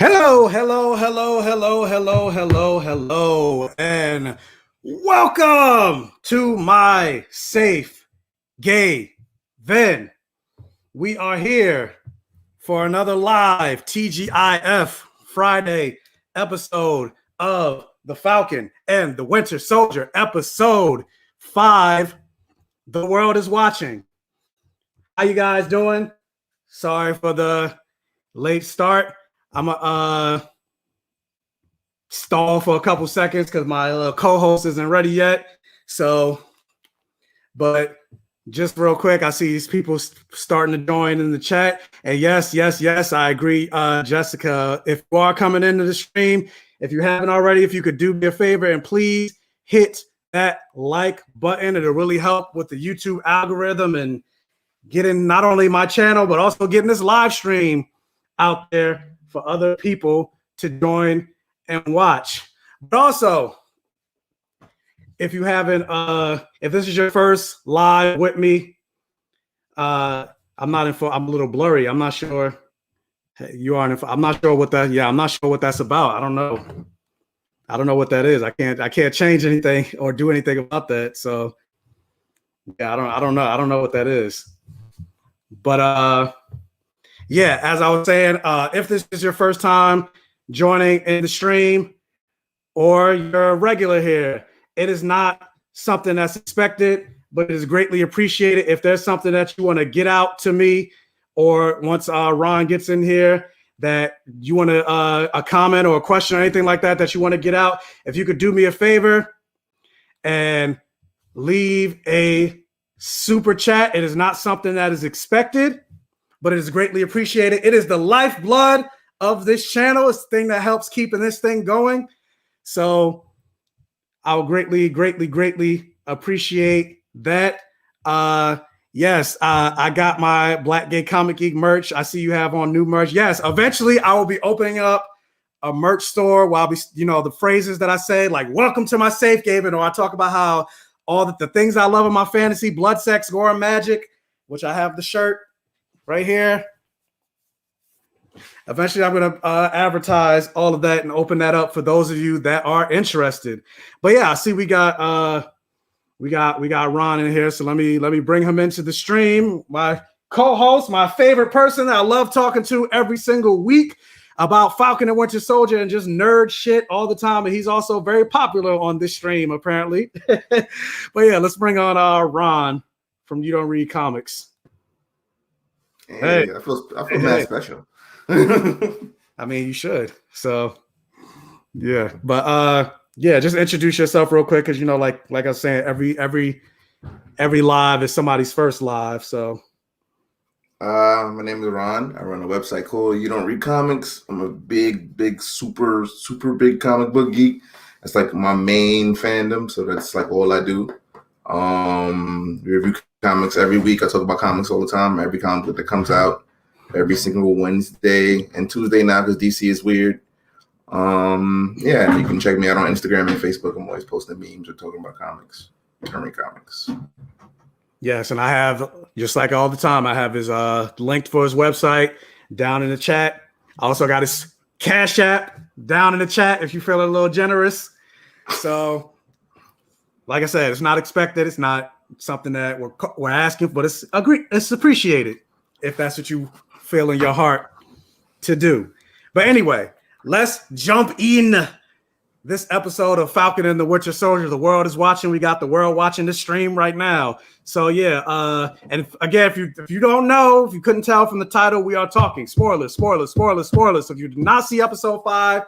Hello, hello, hello, hello, hello, hello, hello, and welcome to my safe Gayven. We are here for another live TGIF Friday episode of the Falcon and the Winter Soldier, episode 5. The world is watching. How you guys doing? Sorry for the late start. I'm a stall for a couple seconds because my co-host isn't ready yet. So, but just real quick, I see these people starting to join in the chat. And yes, I agree, Jessica. If you are coming into the stream, if you haven't already, if you could do me a favor and please hit that like button. It'll really help with the YouTube algorithm and getting not only my channel, but also getting this live stream out there for other people to join and watch. But also, if you haven't, if this is your first live with me, I'm a little blurry. I'm not sure you are. I'm not sure what that. Yeah, I'm not sure what that's about. I don't know what that is. I can't change anything or do anything about that. So yeah, I don't know what that is. But yeah, as I was saying, if this is your first time joining in the stream or you're a regular here, it is not something that's expected, but it is greatly appreciated. If there's something that you want to get out to me, or once Ron gets in here, that you want to a comment or a question or anything like that that you want to get out, if you could do me a favor and leave a super chat. It is not something that is expected, but it is greatly appreciated. It is the lifeblood of this channel. It's the thing that helps keeping this thing going. So I'll greatly appreciate that. Yes, I got my BlackGayComicGeek merch. I see you have on new merch. Yes, eventually I will be opening up a merch store where I'll be, the phrases that I say, like "Welcome to my safe Gayven," or I talk about how all the things I love in my fantasy, blood, sex, gore, and magic, which I have the shirt right here. Eventually, I'm going to advertise all of that and open that up for those of you that are interested. But yeah, I see we got Ron in here, so let me bring him into the stream. My co-host, my favorite person that I love talking to every single week about Falcon and Winter Soldier and just nerd shit all the time. And he's also very popular on this stream, apparently. But yeah, let's bring on Ron from You Don't Read Comics. Hey. I feel mad special. I mean, you should. So yeah, but yeah, just introduce yourself real quick, because like I was saying, every live is somebody's first live. So my name is Ron. I run a website called You Don't Read Comics. I'm a big, super big comic book geek. That's like my main fandom, so that's like all I do. We review comics every week. I talk about comics all the time. Every comic book that comes out every single Wednesday and Tuesday now, because DC is weird. Yeah, you can check me out on Instagram and Facebook. I'm always posting memes or talking about comics. Read comics. Yes, and I have, just like all the time, I have his linked for his website down in the chat. I also got his Cash App down in the chat if you feel a little generous. So, like I said, it's not expected. It's not something that we're asking, but it's appreciated if that's what you feel in your heart to do. But anyway, let's jump in this episode of Falcon and the Winter Soldier. The world is watching. We got the world watching this stream right now. So yeah, and again, if you don't know, if you couldn't tell from the title, we are talking spoilers. So if you did not see episode 5,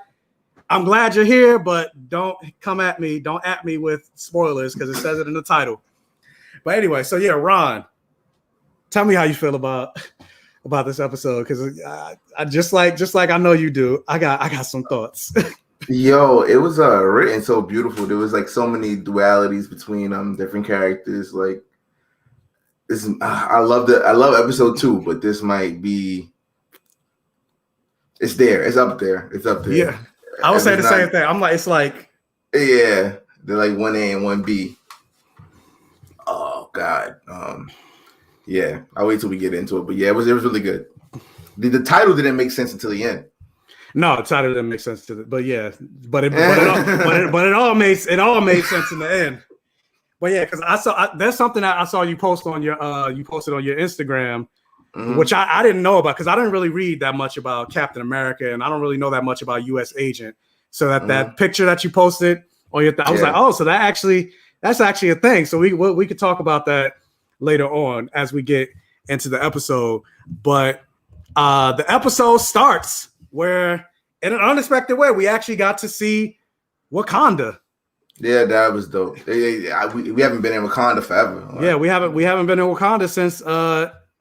I'm glad you're here, but don't come at me. Don't at me with spoilers, because it says it in the title. But anyway, so yeah, Ron, tell me how you feel about this episode, because I just like I know you do. I got some thoughts. Yo, it was written so beautiful. There was like so many dualities between different characters. Like this, I love episode 2, but this might be. It's there. It's up there. Yeah, I would say the same thing. I'm like, it's like. Yeah, they're like 1A and 1B. Oh God. Yeah, I'll wait till we get into it. But yeah, it was really good. The title didn't make sense until the end. No, the title didn't make sense to it, but yeah, but it all made sense in the end. But yeah, because there's something that I saw you post on your you posted on your Instagram, which I didn't know about because I didn't really read that much about Captain America and I don't really know that much about U.S. Agent. So that picture that you posted on your, I was like, oh, so that's actually a thing. So we could talk about that later on as we get into the episode. But the episode starts where, in an unexpected way, we actually got to see Wakanda. Yeah, that was dope. We haven't been in Wakanda forever. Yeah, we haven't been in Wakanda since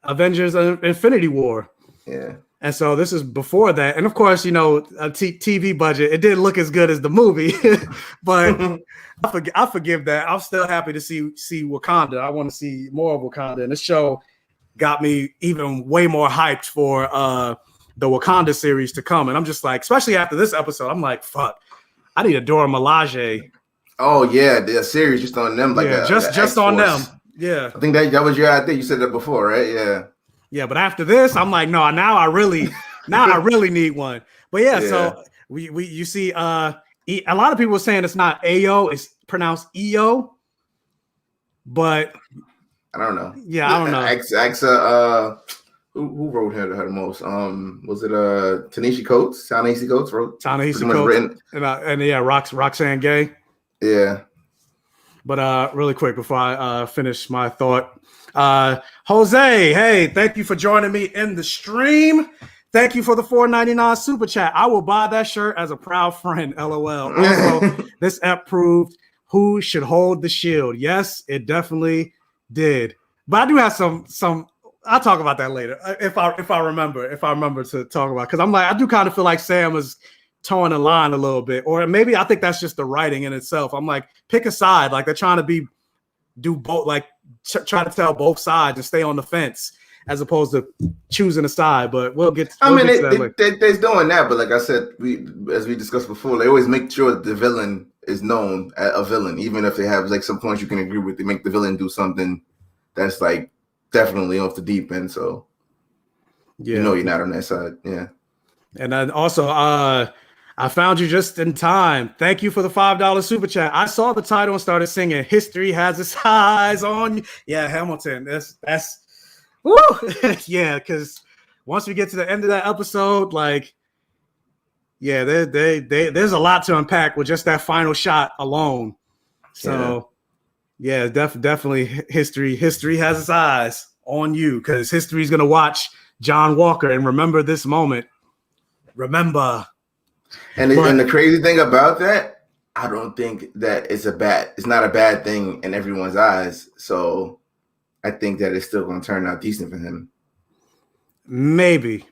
Avengers Infinity War. Yeah. And so this is before that. And of course, you know, a TV budget, it didn't look as good as the movie, but I forgive that. I'm still happy to see Wakanda. I want to see more of Wakanda. And this show got me even way more hyped for the Wakanda series to come. And I'm just like, especially after this episode, I'm like, fuck, I need a Dora Milaje. Oh yeah, the series just on them, like just on them. Yeah, I think that was your idea. You said that before, right? Yeah. Yeah, but after this, I'm like, no, now I really need one. But yeah, so you see, a lot of people are saying it's not Ayo, it's pronounced EO. But I don't know. Yeah, I don't know. Who wrote her the most? Was it Ta-Nehisi Coates? Ta-Nehisi Coates wrote. Ta-Nehisi Coates and yeah, Roxanne Gay. Yeah. But really quick before I finish my thought, Jose, hey, thank you for joining me in the stream. Thank you for the $4.99 super chat. I will buy that shirt as a proud friend. LOL. Also, this app proved who should hold the shield. Yes, it definitely did. But I do have some. I'll talk about that later if I remember to talk about, because I'm like, I do kind of feel like Sam is towing the line a little bit, or maybe I think that's just the writing in itself. I'm like, pick a side, like they're trying to do both, like try to tell both sides and stay on the fence as opposed to choosing a side. But we'll get. They're doing that, but like I said, as we discussed before, they always make sure that the villain is known as a villain, even if they have like some points you can agree with. They make the villain do something that's like definitely off the deep end. So yeah, you know you're not on that side. Yeah. And then also, I found you just in time. Thank you for the $5 super chat. I saw the title and started singing "History Has Its Eyes on You." Yeah, Hamilton. That's woo. Yeah, because once we get to the end of that episode, like, yeah, there's a lot to unpack with just that final shot alone. So yeah, definitely history has its eyes on you, because history's gonna watch John Walker and remember this moment. Remember. And the crazy thing about that, I don't think that it's not a bad thing in everyone's eyes. So I think that it's still going to turn out decent for him. Maybe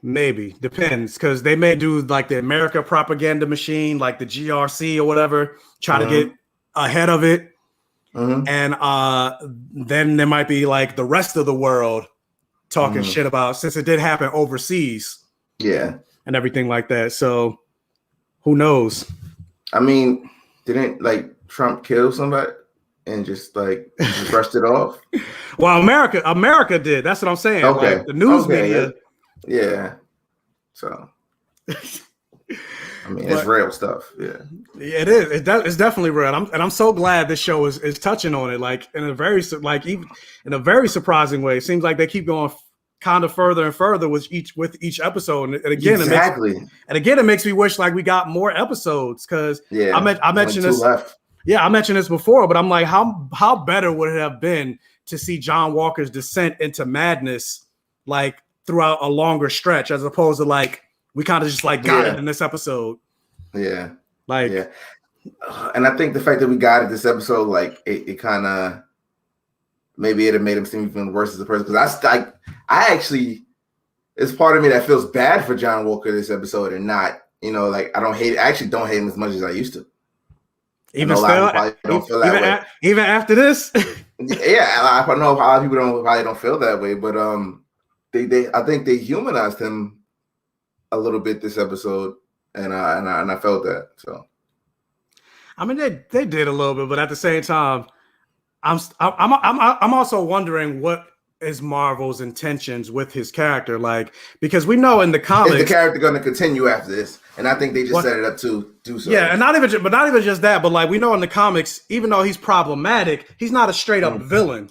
depends, because they may do like the America propaganda machine, like the GRC or whatever, try to get ahead of it. And then there might be like the rest of the world talking shit about, since it did happen overseas. Yeah. And everything like that. So who knows? I mean, didn't like Trump kill somebody and just brushed it off? Well, America did. That's what I'm saying. Okay. Like, the news media. Yeah. So I mean, it's real stuff. Yeah. It is. It's definitely real. I'm so glad this show is touching on it, like in a very surprising way. It seems like they keep going kind of further and further with each episode, and again, it makes me wish like we got more episodes, because I mentioned this. I mentioned this before, but I'm like, how better would it have been to see John Walker's descent into madness like throughout a longer stretch, as opposed to like we kind of just like got it in this episode. And I think the fact that we got it this episode, like it kind of, maybe it have made him seem even worse as a person, because I actually, it's part of me that feels bad for John Walker this episode, and not, like, I actually don't hate him as much as I used to. Even still, don't feel that way. Even after this? I know a lot of people probably don't feel that way, but I think they humanized him a little bit this episode, and I felt that. So, I mean, they did a little bit, but at the same time, I'm also wondering what is Marvel's intentions with his character? Like, because we know in the comics, is the character going to continue after this? And I think they just set it up to do so. Yeah, and not even just that, but like we know in the comics, even though he's problematic, he's not a straight up villain.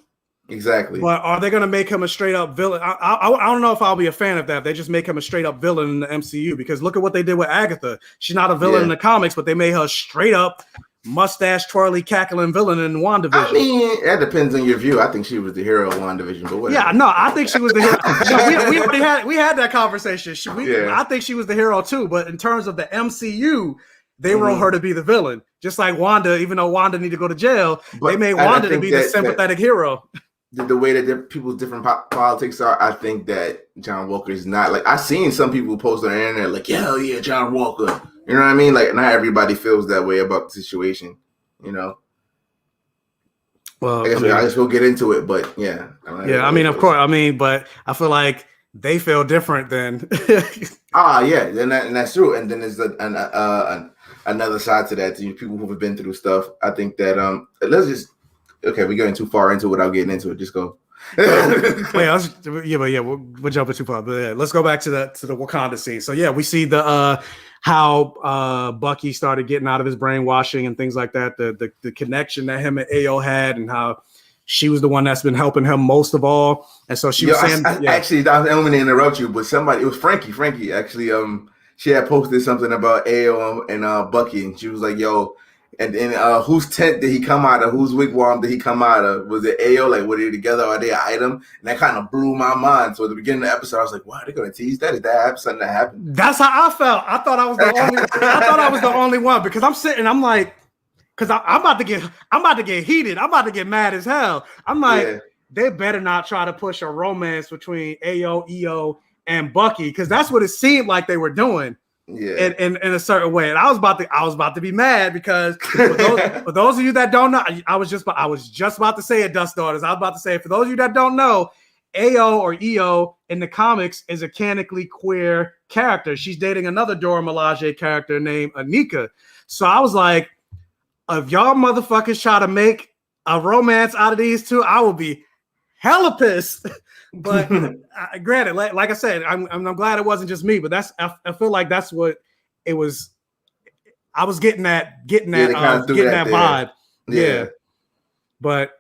Exactly. But are they going to make him a straight up villain? I don't know if I'll be a fan of that. If they just make him a straight up villain in the MCU, because look at what they did with Agatha. She's not a villain in the comics, but they made her straight up mustache twirly cackling villain in WandaVision. I mean, that depends on your view. I think she was the hero of WandaVision, but whatever. Yeah, no, I think she was the hero. we had that conversation. I think she was the hero too. But in terms of the MCU, they wrote her to be the villain, just like Wanda. Even though Wanda need to go to jail, they made Wanda to be the sympathetic hero. The way that people's different politics are, I think that John Walker is not like. I've seen some people post on the internet like, "Yeah, hell yeah, John Walker." You know what I mean? Like, not everybody feels that way about the situation. You know. Well, I guess we'll get into it, but yeah. I mean, of course. I mean, but I feel like they feel different than. Yeah, and that's true. And then there's another side to that. To people who have been through stuff. I think that let's just. Okay, we're going too far into it without getting into it. Just go. We'll jump too far. But yeah, let's go back to the Wakanda scene. So yeah, we see the how Bucky started getting out of his brainwashing and things like that. The connection that him and Ayo had, and how she was the one that's been helping him most of all. And so she was saying, actually, I don't mean to interrupt you, but it was Frankie. Frankie actually, she had posted something about Ayo and Bucky, and she was like, "Yo." And then whose tent did he come out of? Whose wigwam did he come out of? Was it Ayo? Like, were they together? Are they an item? And that kind of blew my mind. So at the beginning of the episode, I was like, wow, they're going to tease that? Is that something that happened? That's how I felt. I thought I was the only one, because I'm sitting, I'm like, because I'm about to get heated. I'm about to get mad as hell. I'm like, they better not try to push a romance between Ayo, EO, and Bucky, because that's what it seemed like they were doing. Yeah, in a certain way, and I was about to be mad, because for those of you that don't know, I was just about to say it, Dust Daughters. I was about to say, for those of you that don't know, Ayo or EO in the comics is a canonically queer character. She's dating another Dora Milaje character named Anika. So I was like, if y'all motherfuckers try to make a romance out of these two, I will be hella pissed. But granted, like I said, I'm glad it wasn't just me. But I feel like that's what it was. I was getting that vibe. Yeah. But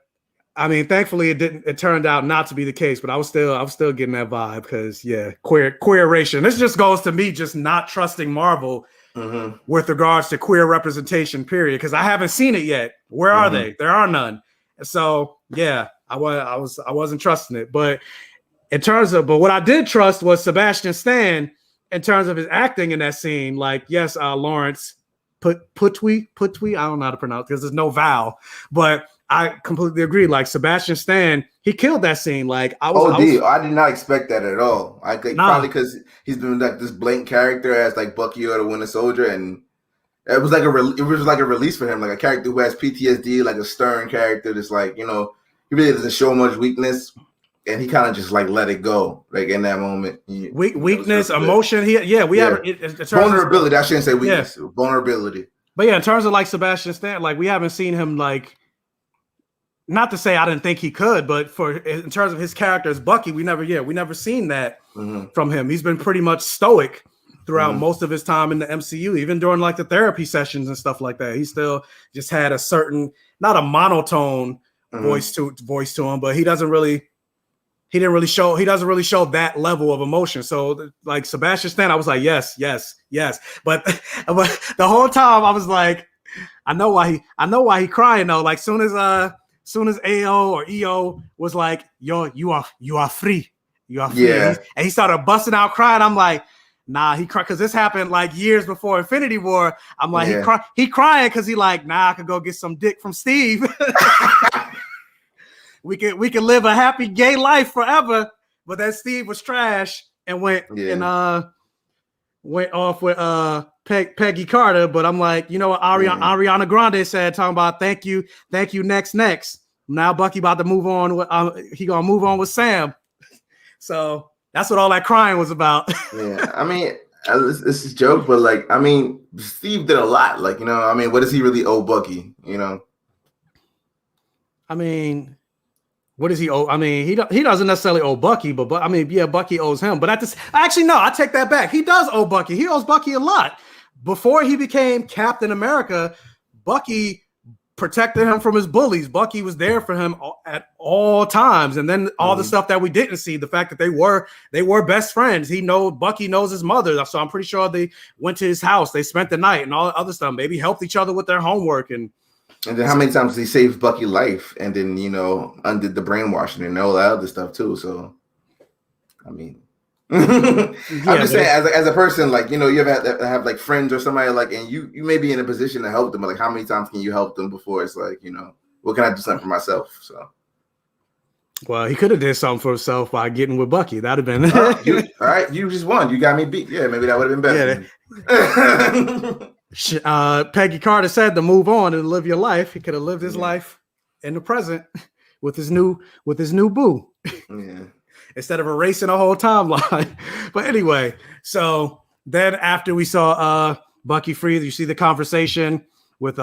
I mean, thankfully it turned out not to be the case. But I was still getting that vibe, because queeration. This just goes to me just not trusting Marvel with regards to queer representation. Period. Because I haven't seen it yet. Where are they? There are none. So yeah. I wasn't trusting it, but what I did trust was Sebastian Stan in terms of his acting in that scene. Like, yes, Lawrence Putwi, I don't know how to pronounce, because there's no vowel, but I completely agree. Like, Sebastian Stan, he killed that scene. Like, I did not expect that at all. I think probably because he's been like this blank character as like Bucky or the Winter Soldier, and it was like a release for him, like a character who has PTSD, like a stern character that's like, you know. He really doesn't show much weakness, and he kind of just like let it go, like in that moment. Weakness, emotion. Have vulnerability. I shouldn't say weakness. Yeah. Vulnerability. But yeah, in terms of like Sebastian Stan, like we haven't seen him like. Not to say I didn't think he could, but in terms of his character as Bucky, we never seen that from him. He's been pretty much stoic throughout most of his time in the MCU, even during like the therapy sessions and stuff like that. He still just had a certain, not a monotone voice to him, but he doesn't really show that level of emotion. So like Sebastian Stan, I was like, yes. But the whole time I was like, I know why he crying though. Like soon as AO or EO was like, yo, you are free. Yeah. And he started busting out crying. I'm like, nah, he cried because this happened like years before Infinity War. I'm like, he crying because he like, nah, I could go get some dick from Steve. we can live a happy gay life forever. But that Steve was trash and went off with Peggy Carter. But I'm like, you know what Ariana Grande said, talking about thank you, next. Now Bucky about to move on. He gonna move on with Sam. So that's what all that crying was about. Yeah, I mean, this is a joke, but like, I mean, Steve did a lot. Like, you know, I mean, what does he really owe Bucky? You know, I mean, what does he owe? I mean, he doesn't necessarily owe Bucky, but I mean, yeah, Bucky owes him. But actually, no, I take that back. He does owe Bucky. He owes Bucky a lot. Before he became Captain America, Bucky protected him from his bullies. Bucky was there for him at all times. And then all the stuff that we didn't see, the fact that they were best friends. Bucky knows his mother. So I'm pretty sure they went to his house. They spent the night and all the other stuff. Maybe helped each other with their homework. And then how many times he saved Bucky life and then, undid the brainwashing and all that other stuff too. So, I mean, I'm just saying, as a person, like, you ever have like friends or somebody like, and you may be in a position to help them, but like, how many times can you help them before it's like, what can I do something for myself? So, well, he could have did something for himself by getting with Bucky. That'd have been all right. You just won. You got me beat. Yeah, maybe that would have been better. Yeah. Peggy Carter said to move on and live your life. He could have lived his life in the present with his new boo. Yeah. Instead of erasing a whole timeline. But anyway, so then after we saw Bucky free, you see the conversation with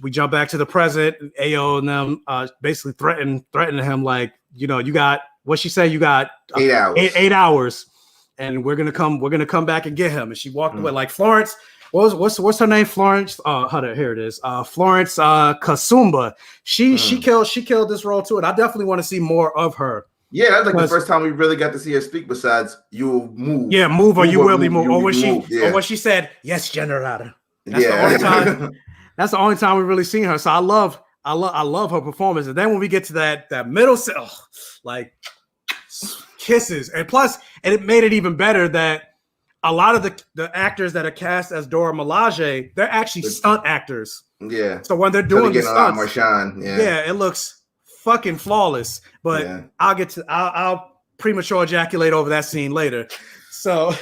we jump back to the present. AO and them basically threatening him like, you got what she said, you got 8 hours. 8 hours, and we're gonna come back and get him. And she walked away like Florence. What's her name? Florence. Here it is. Florence Kasumba. She killed this role too, and I definitely want to see more of her. Yeah, that's like the first time we really got to see her speak. Besides, you'll move. Yeah, move or you will be moved. Or when she said, "Yes, General." That's the only time. That's the only time we've really seen her. So I love her performance. And then when we get to that middle, like kisses, and it made it even better that a lot of the actors that are cast as Dora Milaje, they're actually stunt actors. Yeah. So when they're doing the stunts, more shine. Yeah, it looks fucking flawless. But I'll premature ejaculate over that scene later. So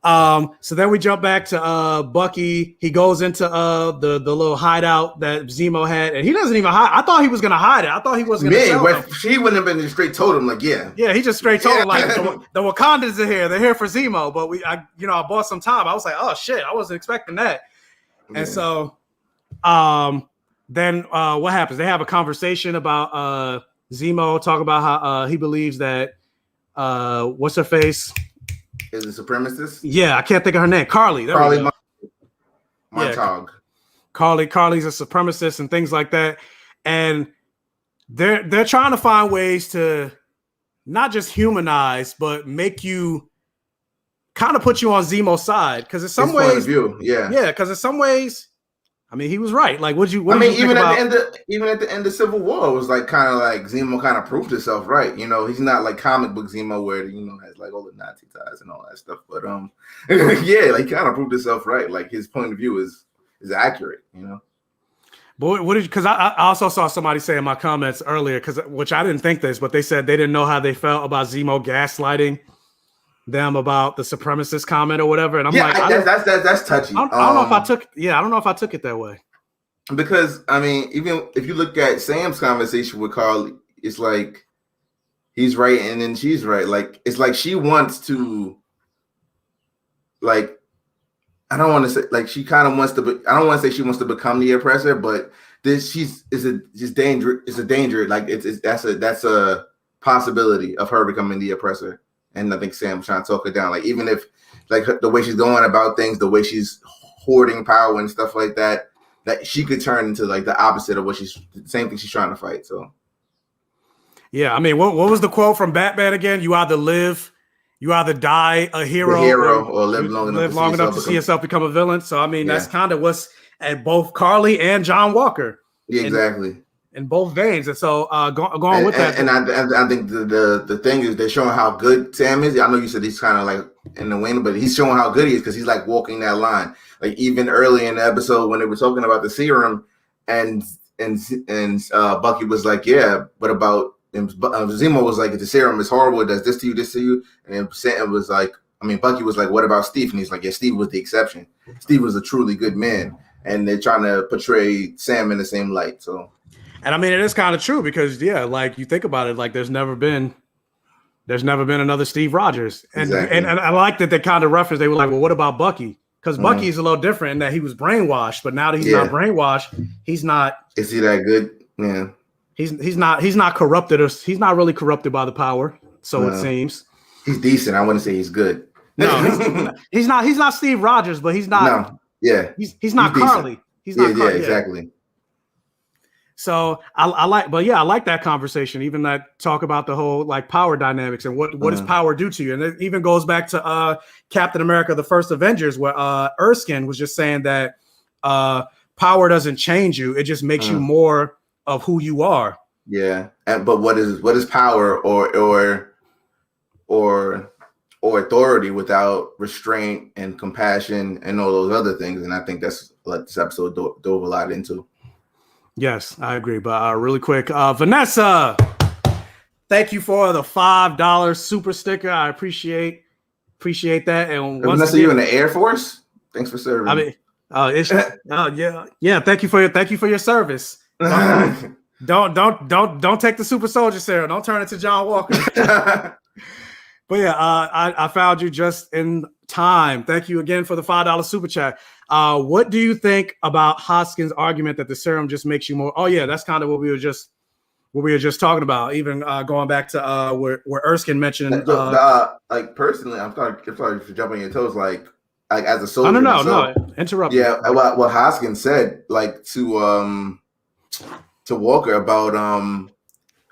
so then we jump back to Bucky. He goes into the little hideout that Zemo had, and he doesn't even hide. I thought he was gonna hide it. I thought he was gonna tell him. She wouldn't have been just straight told him like, yeah, he just straight told him like the Wakandans are here. They're here for Zemo, but I bought some time. I was like, oh shit, I wasn't expecting that. And so then what happens? They have a conversation about Zemo, talk about how he believes that what's her face is a supremacist. Yeah, I can't think of her name. Carly. Carly's a supremacist and things like that. And they're trying to find ways to not just humanize, but make you kind of put you on Zemo's side. Because in some ways, because in some ways, I mean, he was right. Like, even at the end of Civil War, it was like kind of like Zemo kind of proved himself right. He's not like comic book Zemo where has like all the Nazi ties and all that stuff. But like kind of proved himself right. Like his point of view is accurate. But because I also saw somebody say in my comments earlier, which I didn't think this, but they said they didn't know how they felt about Zemo gaslighting them about the supremacist comment or whatever, and I'm that's touchy. I don't know if I took. Yeah, I don't know if I took it that way. Because I mean, even if you look at Sam's conversation with Carly, it's like he's right and then she's right. Like it's like she wants to, like, I don't want to say like she kind of wants to. I don't want to say she wants to become the oppressor, but this is a danger. It's a danger. Like that's a possibility of her becoming the oppressor. And I think Sam's trying to talk her down. Like, even if, like, the way she's going about things, the way she's hoarding power and stuff like that, that she could turn into, like, the opposite of the same thing she's trying to fight. So, yeah, I mean, what was the quote from Batman again? You either die a hero or live long enough to see yourself become a villain. So, I mean, that's kind of what's at both Carly and John Walker. Yeah, exactly. In both veins, and so going with that, and I think the thing is they're showing how good Sam is. I know you said he's kind of like in the wing, but he's showing how good he is because he's like walking that line. Like even early in the episode when they were talking about the serum, and Bucky was like, yeah, what about? And Zemo was like, the serum is horrible. It does this to you, and then Sam was like, Bucky was like, what about Steve? And he's like, yeah, Steve was the exception. Steve was a truly good man, and they're trying to portray Sam in the same light. So. And I mean, it is kind of true because, like you think about it, like there's never been another Steve Rogers. And and I like that they kind of referenced, they were like, well, what about Bucky? Because Bucky is a little different in that he was brainwashed, but now that he's not brainwashed, he's not. Is he that good? Yeah. He's not corrupted, or he's not really corrupted by the power. So it seems he's decent. I wouldn't say he's good. No, he's not Steve Rogers, but he's not. No, yeah, he's not Carly. He's not Carly. Yeah, exactly. So I like that conversation, even that talk about the whole like power dynamics and what does power do to you. And it even goes back to Captain America, the first Avengers, where Erskine was just saying that power doesn't change you. It just makes you more of who you are. Yeah. But what is power or authority without restraint and compassion and all those other things? And I think that's what this episode dove a lot into. Yes, I agree. But really quick, Vanessa, thank you for the $5 super sticker. I appreciate that. And Vanessa, you in the Air Force? Thanks for serving. I mean, yeah. Thank you for your service. Don't take the super soldier serum. Don't turn it to John Walker. But yeah, I found you just in time. Thank you again for the $5 super chat. What do you think about Hoskins' argument that the serum just makes you more? Oh yeah, that's kind of what we were just talking about. Even going back to where Erskine mentioned. Like personally, I'm sorry for jumping on your toes. Like as a soldier. No, interrupt. Yeah, what Hoskins said, like to Walker about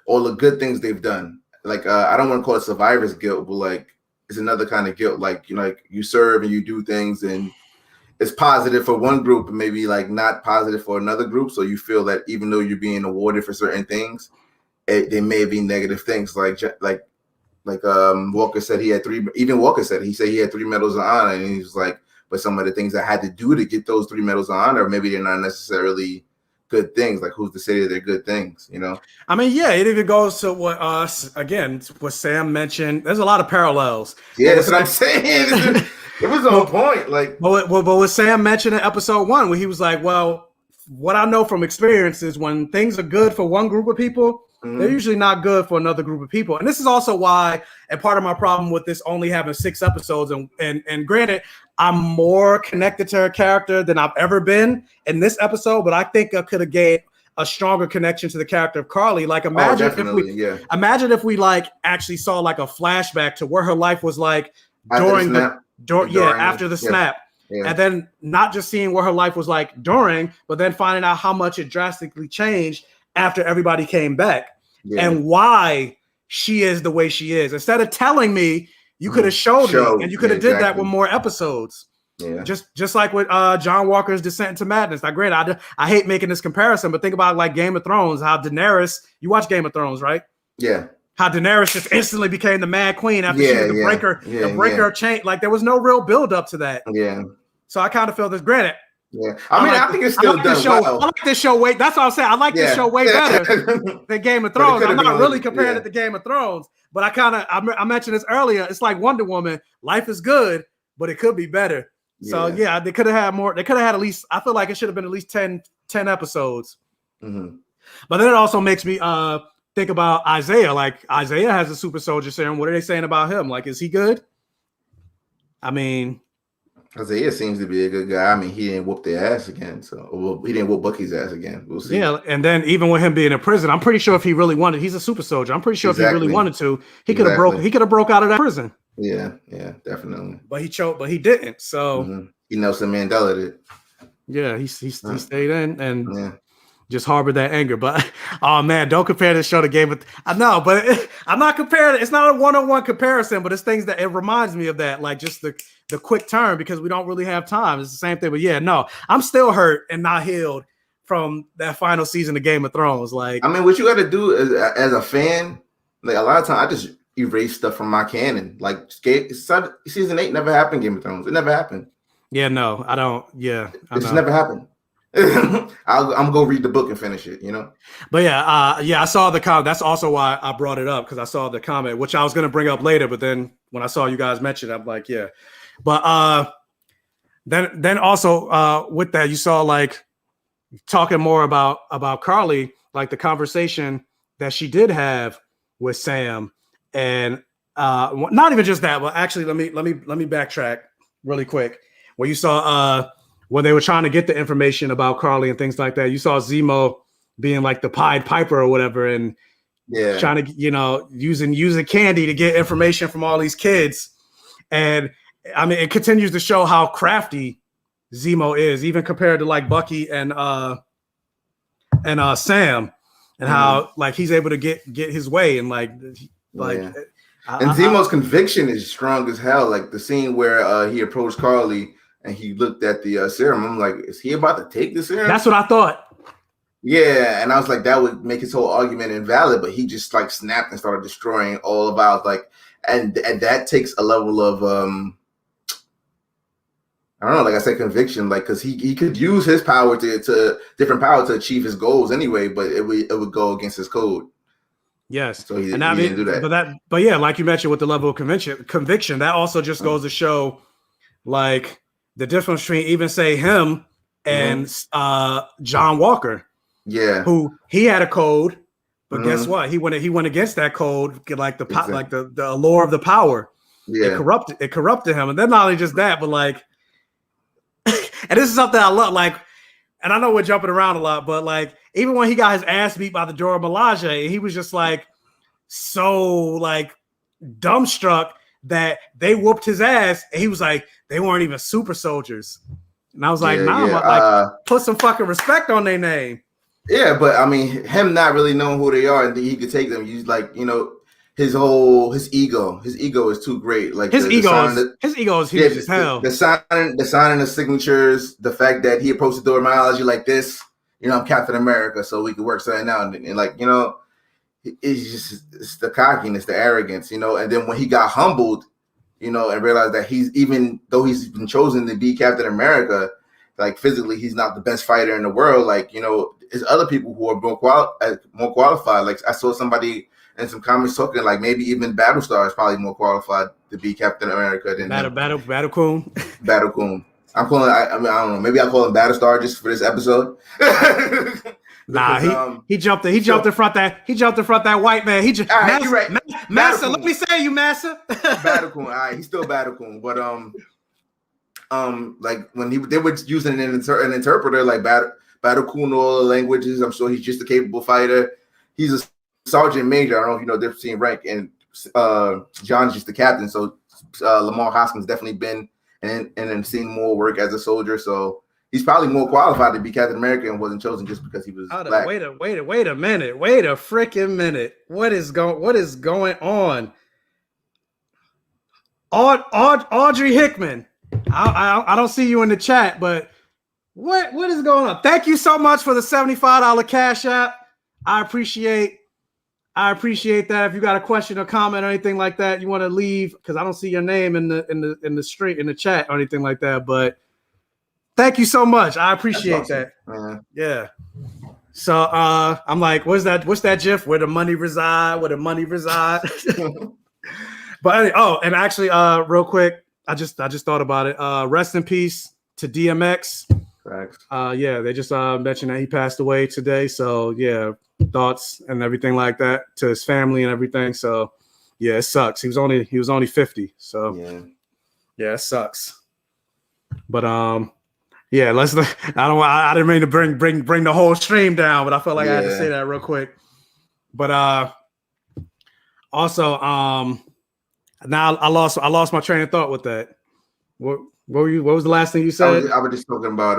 all the good things they've done. Like I don't want to call it survivor's guilt, but like it's another kind of guilt. Like you serve and you do things, and it's positive for one group, and maybe like not positive for another group. So you feel that even though you're being awarded for certain things, they may be negative things. Like Walker said, he had three. Even Walker said he had 3 medals of honor, and he was like, but some of the things I had to do to get those 3 medals of honor, maybe they're not necessarily good things. Like who's to say that they're good things, I mean, yeah, it even goes to what Sam mentioned. There's a lot of parallels. Yeah, that's what I'm saying. It was on point. Like but what Sam mentioned in episode 1, where he was like, well, what I know from experience is when things are good for one group of people, they're usually not good for another group of people. And this is also why, and part of my problem with this only having 6 episodes, and granted, I'm more connected to her character than I've ever been in this episode, but I think I could have gained a stronger connection to the character of Carly. Like imagine if we like actually saw like a flashback to where her life was like after the snap. Yeah. And then not just seeing what her life was like during, but then finding out how much it drastically changed after everybody came back and why she is the way she is. Instead of telling me, you could have showed me, and you could have did that with more episodes. Yeah. Just like with John Walker's Descent into Madness. Like, great, I hate making this comparison, but think about like Game of Thrones, how Daenerys, you watch Game of Thrones, right? Yeah. How Daenerys just instantly became the Mad Queen after she was the breaker chain. Like there was no real build up to that. Yeah. So I kind of feel this. Granted, yeah. I think it's still done well. I like this show way. That's what I'm saying. I like this show way better than Game of Thrones. I'm not really comparing it to Game of Thrones, but I mentioned this earlier. It's like Wonder Woman. Life is good, but it could be better. So yeah, they could have had more. They could have had at least. I feel like it should have been at least 10 episodes. Mm-hmm. But then it also makes me think about Isaiah. Like Isaiah has a super soldier serum. What are they saying about him? Like, is he good? I mean, Isaiah seems to be a good guy. I mean, he didn't whoop their ass again. So he didn't whoop Bucky's ass again. We'll see. Yeah, and then even with him being in prison, I'm pretty sure if he really wanted, he's a super soldier. I'm pretty sure if he really wanted to, he could have broke out of that prison. Yeah, definitely. But he choked, but he didn't. So he Nelson Mandela did. Yeah, he stayed in and just harbored that anger. But oh man, don't compare this show to Game of. I know, but I'm not comparing it. It's not a one-on-one comparison, but it's things that it reminds me of that, like just the quick turn, because we don't really have time. It's the same thing. But yeah, no, I'm still hurt and not healed from that final season of Game of Thrones. Like, I mean, what you got to do as a fan, like a lot of times, I just erase stuff from my canon. Like season 8 never happened. Game of Thrones, it never happened. Yeah, no, I don't. Yeah, it just never happened. I'm gonna go read the book and finish it, But I saw the comment. That's also why I brought it up, because I saw the comment, which I was gonna bring up later. But then when I saw you guys mention it, I'm like, yeah. But then also with that, you saw like talking more about Carly, like the conversation that she did have with Sam, and not even just that, but actually let me backtrack really quick. Where you saw when they were trying to get the information about Carly and things like that, you saw Zemo being like the Pied Piper or whatever, and trying to, you know, using candy to get information from all these kids. And I mean, it continues to show how crafty Zemo is, even compared to like Bucky and Sam, and how like he's able to get his way, and and Zemo's conviction is strong as hell. Like the scene where he approached Carly and he looked at the serum. I'm like, is he about to take the serum? That's what I thought. Yeah, and I was like, that would make his whole argument invalid. But he just like snapped and started destroying all of ours. Like, and that takes a level of I don't know, like I said, conviction. Like, because he could use his power to different power to achieve his goals anyway, but it would go against his code. Yes, so he didn't do that. But yeah, like you mentioned with the level of conviction, that also just goes to show, like, the difference between even say him and John Walker. Yeah, who he had a code, but guess what? He went against that code, like the allure of the power. Yeah, it corrupted him, and then not only just that, but like, and this is something I love. Like, and I know we're jumping around a lot, but like, even when he got his ass beat by the Dora Milaje, he was just like so like dumbstruck that they whooped his ass, and he was like, they weren't even super soldiers. And I was like, put some fucking respect on their name. Yeah, but I mean, him not really knowing who they are and he could take them. He's like, you know, his ego is too great. Like his ego is huge as hell. The signing the signatures, the fact that he approached the Dora Milaje like this, you know, I'm Captain America, so we could work something out. And like, you know, it's the cockiness, the arrogance, you know. And then when he got humbled, you know, and realized that even though he's been chosen to be Captain America, like physically he's not the best fighter in the world. Like, you know, there's other people who are more qualified. Like I saw somebody in some comments talking like maybe even Battlestar is probably more qualified to be Captain America than Battlecoon. Battlecoon. I'm calling. I mean, I don't know. Maybe I'll call him Battlestar just for this episode. Nah, he jumped in front that white man. He just you're right. Massa. Let me say you, Massa. Battlecoon. All right, he's still Battlecoon, but like when they were using an interpreter like Battlecoon, all the languages. I'm sure he's just a capable fighter. He's a sergeant major. I don't know if you know the difference between rank, and John's just the captain. So Lamar Hoskins definitely been and then seen more work as a soldier. So he's probably more qualified to be Captain America and wasn't chosen just because he was black. Wait a minute. Wait a freaking minute. What is going on? Audrey Hickman. I don't see you in the chat, but what is going on? Thank you so much for the $75 Cash App. I appreciate that. If you got a question or comment or anything like that, you want to leave, because I don't see your name in the chat or anything like that. But thank you so much. I appreciate that. Yeah. So I'm like, what's that GIF? Where the money reside? But and actually, real quick, I just thought about it. Rest in peace to DMX. Correct. Yeah, they just mentioned that he passed away today. So yeah, thoughts and everything like that to his family and everything. So yeah, it sucks. He was only 50. So yeah, it sucks. But yeah, I didn't mean to bring the whole stream down, but I felt like I had to say that real quick. But also now I lost my train of thought with that. What was the last thing you said? I was just talking about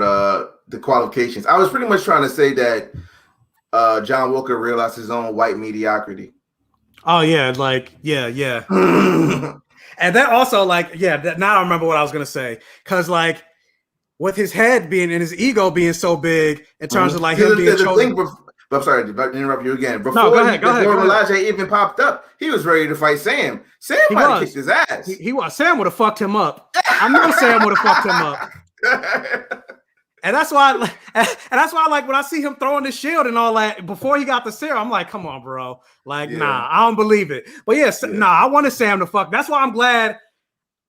the qualifications. I was pretty much trying to say that John Walker realized his own white mediocrity. Oh yeah, like yeah. And that also now I remember what I was gonna say, because like with his head being and his ego being so big in terms of like him being chosen. I'm sorry to interrupt you again. Before go ahead. Milaje even popped up, he was ready to fight Sam. Sam might have kicked his ass. He was. Sam would have fucked him up. I know Sam would have fucked him up. And that's why, like when I see him throwing the shield and all that before he got the serum, I'm like, come on, bro. Like, nah, I don't believe it. But I wanted Sam to fuck. That's why I'm glad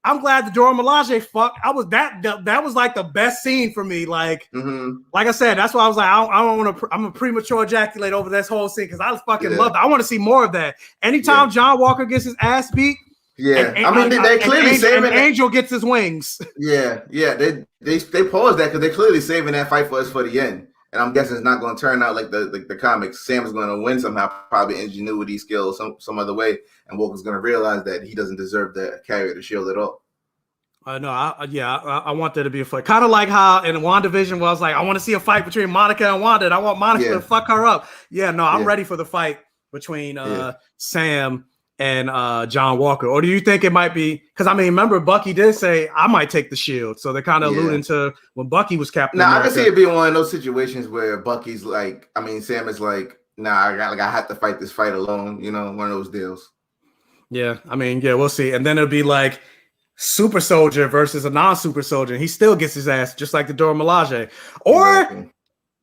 the Dora Milaje fuck. That was like the best scene for me. Like, like I said, that's why I was like, I don't want to. I'm a premature ejaculate over this whole scene because I fucking love it. I want to see more of that. Anytime John Walker gets his ass beat, they clearly saving it. Angel gets his wings. They paused that because they're clearly saving that fight for us for the end. And I'm guessing it's not going to turn out like the comics. Sam's going to win somehow, probably ingenuity skills, some other way, and Walker's going to realize that he doesn't deserve to carry the shield at all. No, I want there to be a fight. Kind of like how in WandaVision was like, I want to see a fight between Monica and Wanda, and I want Monica to fuck her up. Yeah, no, I'm ready for the fight between Sam and John Walker. Or do you think it might be, because I mean, remember Bucky did say I might take the shield, so they're kind of alluding to when Bucky was Captain America. I can see it being one of those situations where Bucky's like, I mean, Sam is like, nah, I have to fight this fight alone, you know, one of those deals. Yeah, I mean, yeah, we'll see. And then it'll be like super soldier versus a non-super soldier. He still gets his ass just like the Dora Milaje. Or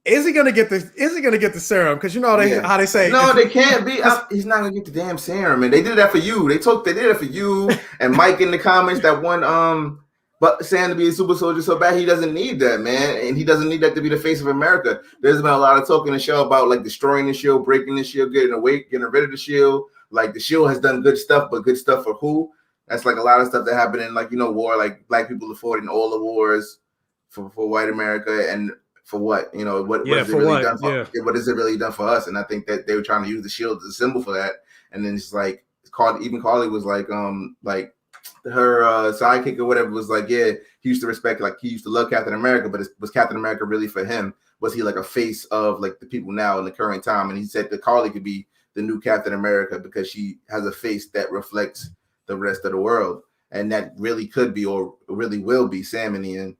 is he gonna get the serum? Because you know how they say no, they can't be. He's not gonna get the damn serum, and they did that for you. They did it for you and Mike in the comments that one but Sam to be a super soldier so bad he doesn't need that, man, and he doesn't need that to be the face of America. There's been a lot of talk in the show about like destroying the shield, breaking the shield, getting rid of the shield. Like the shield has done good stuff, but good stuff for who? That's like a lot of stuff that happened in like war, like black people fought in all the wars for white America, and for what, what is it really done for? What has it really done for us? And I think that they were trying to use the shield as a symbol for that. And then it's like Carly was like her sidekick or whatever was like, yeah, he used to respect, like he used to love Captain America, but was Captain America really for him? Was he like a face of like the people now in the current time? And he said that Carly could be the new Captain America because she has a face that reflects the rest of the world, and that really could be or really will be Sam in the end.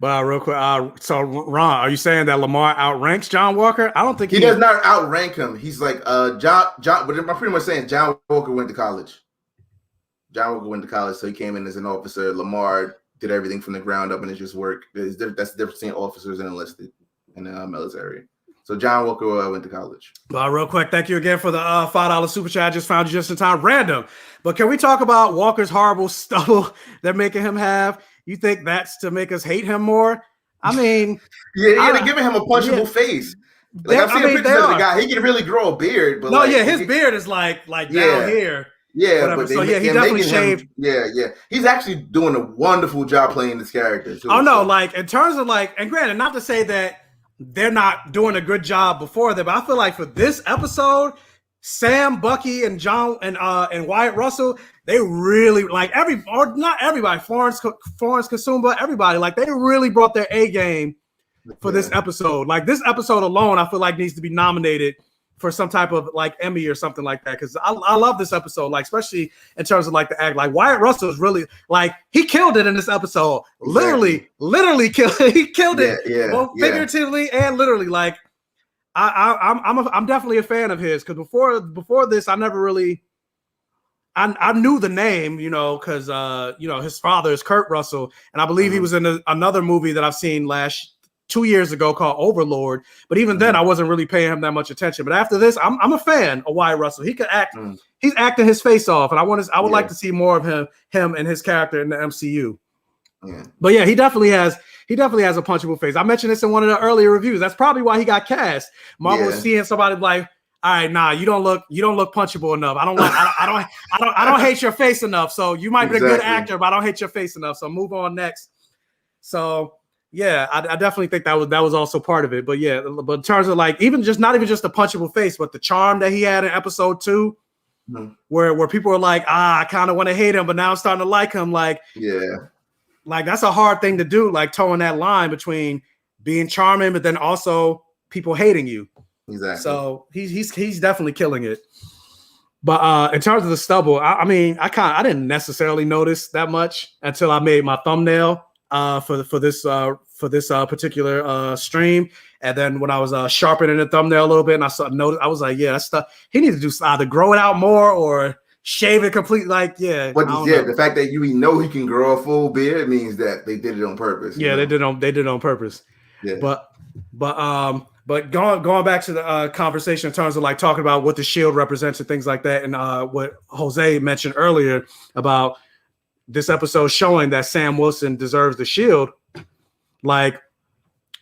But real quick, so Ron, are you saying that Lamar outranks John Walker? I don't think he does not outrank him. He's like John. But I'm pretty much saying John Walker went to college. John Walker went to college, so he came in as an officer. Lamar did everything from the ground up, and it just worked. That's the difference between officers and enlisted in the military. So John Walker went to college. Real quick, thank you again for the $5 super chat. I just found you just in time. Random. But can we talk about Walker's horrible stubble they're making him have? You think that's to make us hate him more? I mean, they're giving him a punchable face. Like I've seen pictures of the guy. He can really grow a beard, but his beard is like down here. Yeah, but he definitely shaved. Yeah. He's actually doing a wonderful job playing this character too. Like in terms of like, and granted, not to say that they're not doing a good job before them, but I feel like for this episode, Sam, Bucky, and John and Wyatt Russell, they really like not everybody, Florence Kasumba, everybody, like they really brought their A game for this episode. Like this episode alone, I feel like needs to be nominated for some type of like Emmy or something like that. Cause I love this episode, like especially in terms of like the act. Like Wyatt Russell is really like he killed it in this episode. Exactly. Literally killed it. He killed it both figuratively and literally. Like I'm definitely a fan of his because before this, I never really I knew the name, because his father is Kurt Russell, and I believe he was in another movie that I've seen 2 years ago called Overlord. But even then, I wasn't really paying him that much attention. But after this, I'm a fan of Wyatt Russell. He could act. He's acting his face off, and I would like to see more of him and his character in the MCU. Yeah. But yeah, he definitely has a punchable face. I mentioned this in one of the earlier reviews. That's probably why he got cast. Marvel was seeing somebody like, all right, nah, you don't look punchable enough. I don't hate your face enough. So you might be a good actor, but I don't hate your face enough. So move on next. So yeah, I definitely think that was also part of it. But yeah, but in terms of like not even just a punchable face, but the charm that he had in episode 2, where people were like, I kind of want to hate him, but now I'm starting to like him. Like, like that's a hard thing to do, like towing that line between being charming, but then also people hating you. Exactly. So he's definitely killing it. But in terms of the stubble, I didn't necessarily notice that much until I made my thumbnail for this particular stream, and then when I was sharpening the thumbnail a little bit, and I was like, yeah, that stuff he needs to do either grow it out more or shave it completely. Like, the fact that you know he can grow a full beard means that they did it on purpose. Yeah, they did it on purpose. Yeah, but going back to the conversation in terms of like talking about what the shield represents and things like that, and what Jose mentioned earlier about this episode showing that Sam Wilson deserves the shield. Like,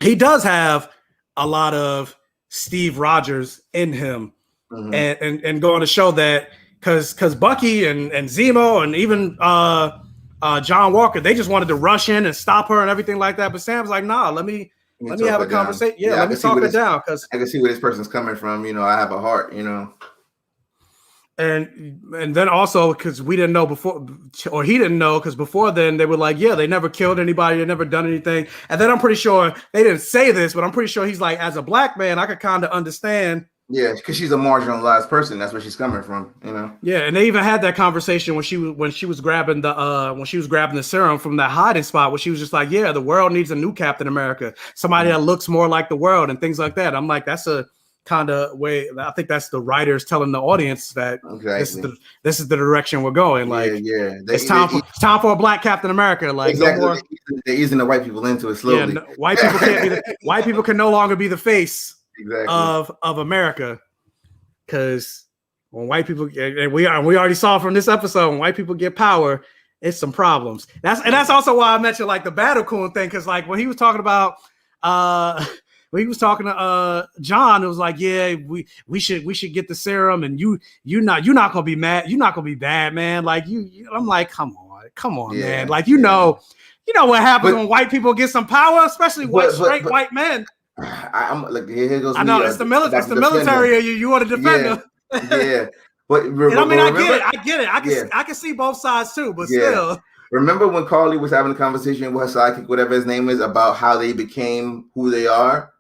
he does have a lot of Steve Rogers in him, and going to show that because Bucky and Zemo and even John Walker, they just wanted to rush in and stop her and everything like that. But Sam's like, nah, let me let me have a conversation. Yeah, let me talk it down because I can see where this person's coming from. You know, I have a heart. You know, and then also because we didn't know before, or he didn't know because before then they were like, yeah, they never killed anybody, they never done anything. And then I'm pretty sure they didn't say this, but I'm pretty sure he's like, as a black man, I could kind of understand. Yeah, because she's a marginalized person. That's where she's coming from, you know. Yeah, and they even had that conversation when she was grabbing the serum from that hiding spot, where she was just like, "Yeah, the world needs a new Captain America, somebody that looks more like the world and things like that." I'm like, that's a kind of way. I think that's the writers telling the audience that this is the direction we're going. Like, it's time for a black Captain America. Like, exactly. No more, they're easing the white people into it slowly. Yeah, white people can't be white people can no longer be the face. Exactly. of America, because when white people, and we already saw from this episode, when white people get power, it's some problems. That's also why I mentioned like the Battlecoon thing, because like when he was talking about when he was talking to John, it was like, yeah, we should get the serum, and you're not gonna be mad, you're not gonna be bad, man. Like I'm like, come on, man. Like you know what happens when white people get some power, especially straight white men. I'm like, here goes. I know it's the military. It's the military. You want to defend them. Yeah, but I get it. I can see both sides too, but still. Remember when Carly was having a conversation with her sidekick, whatever his name is, about how they became who they are,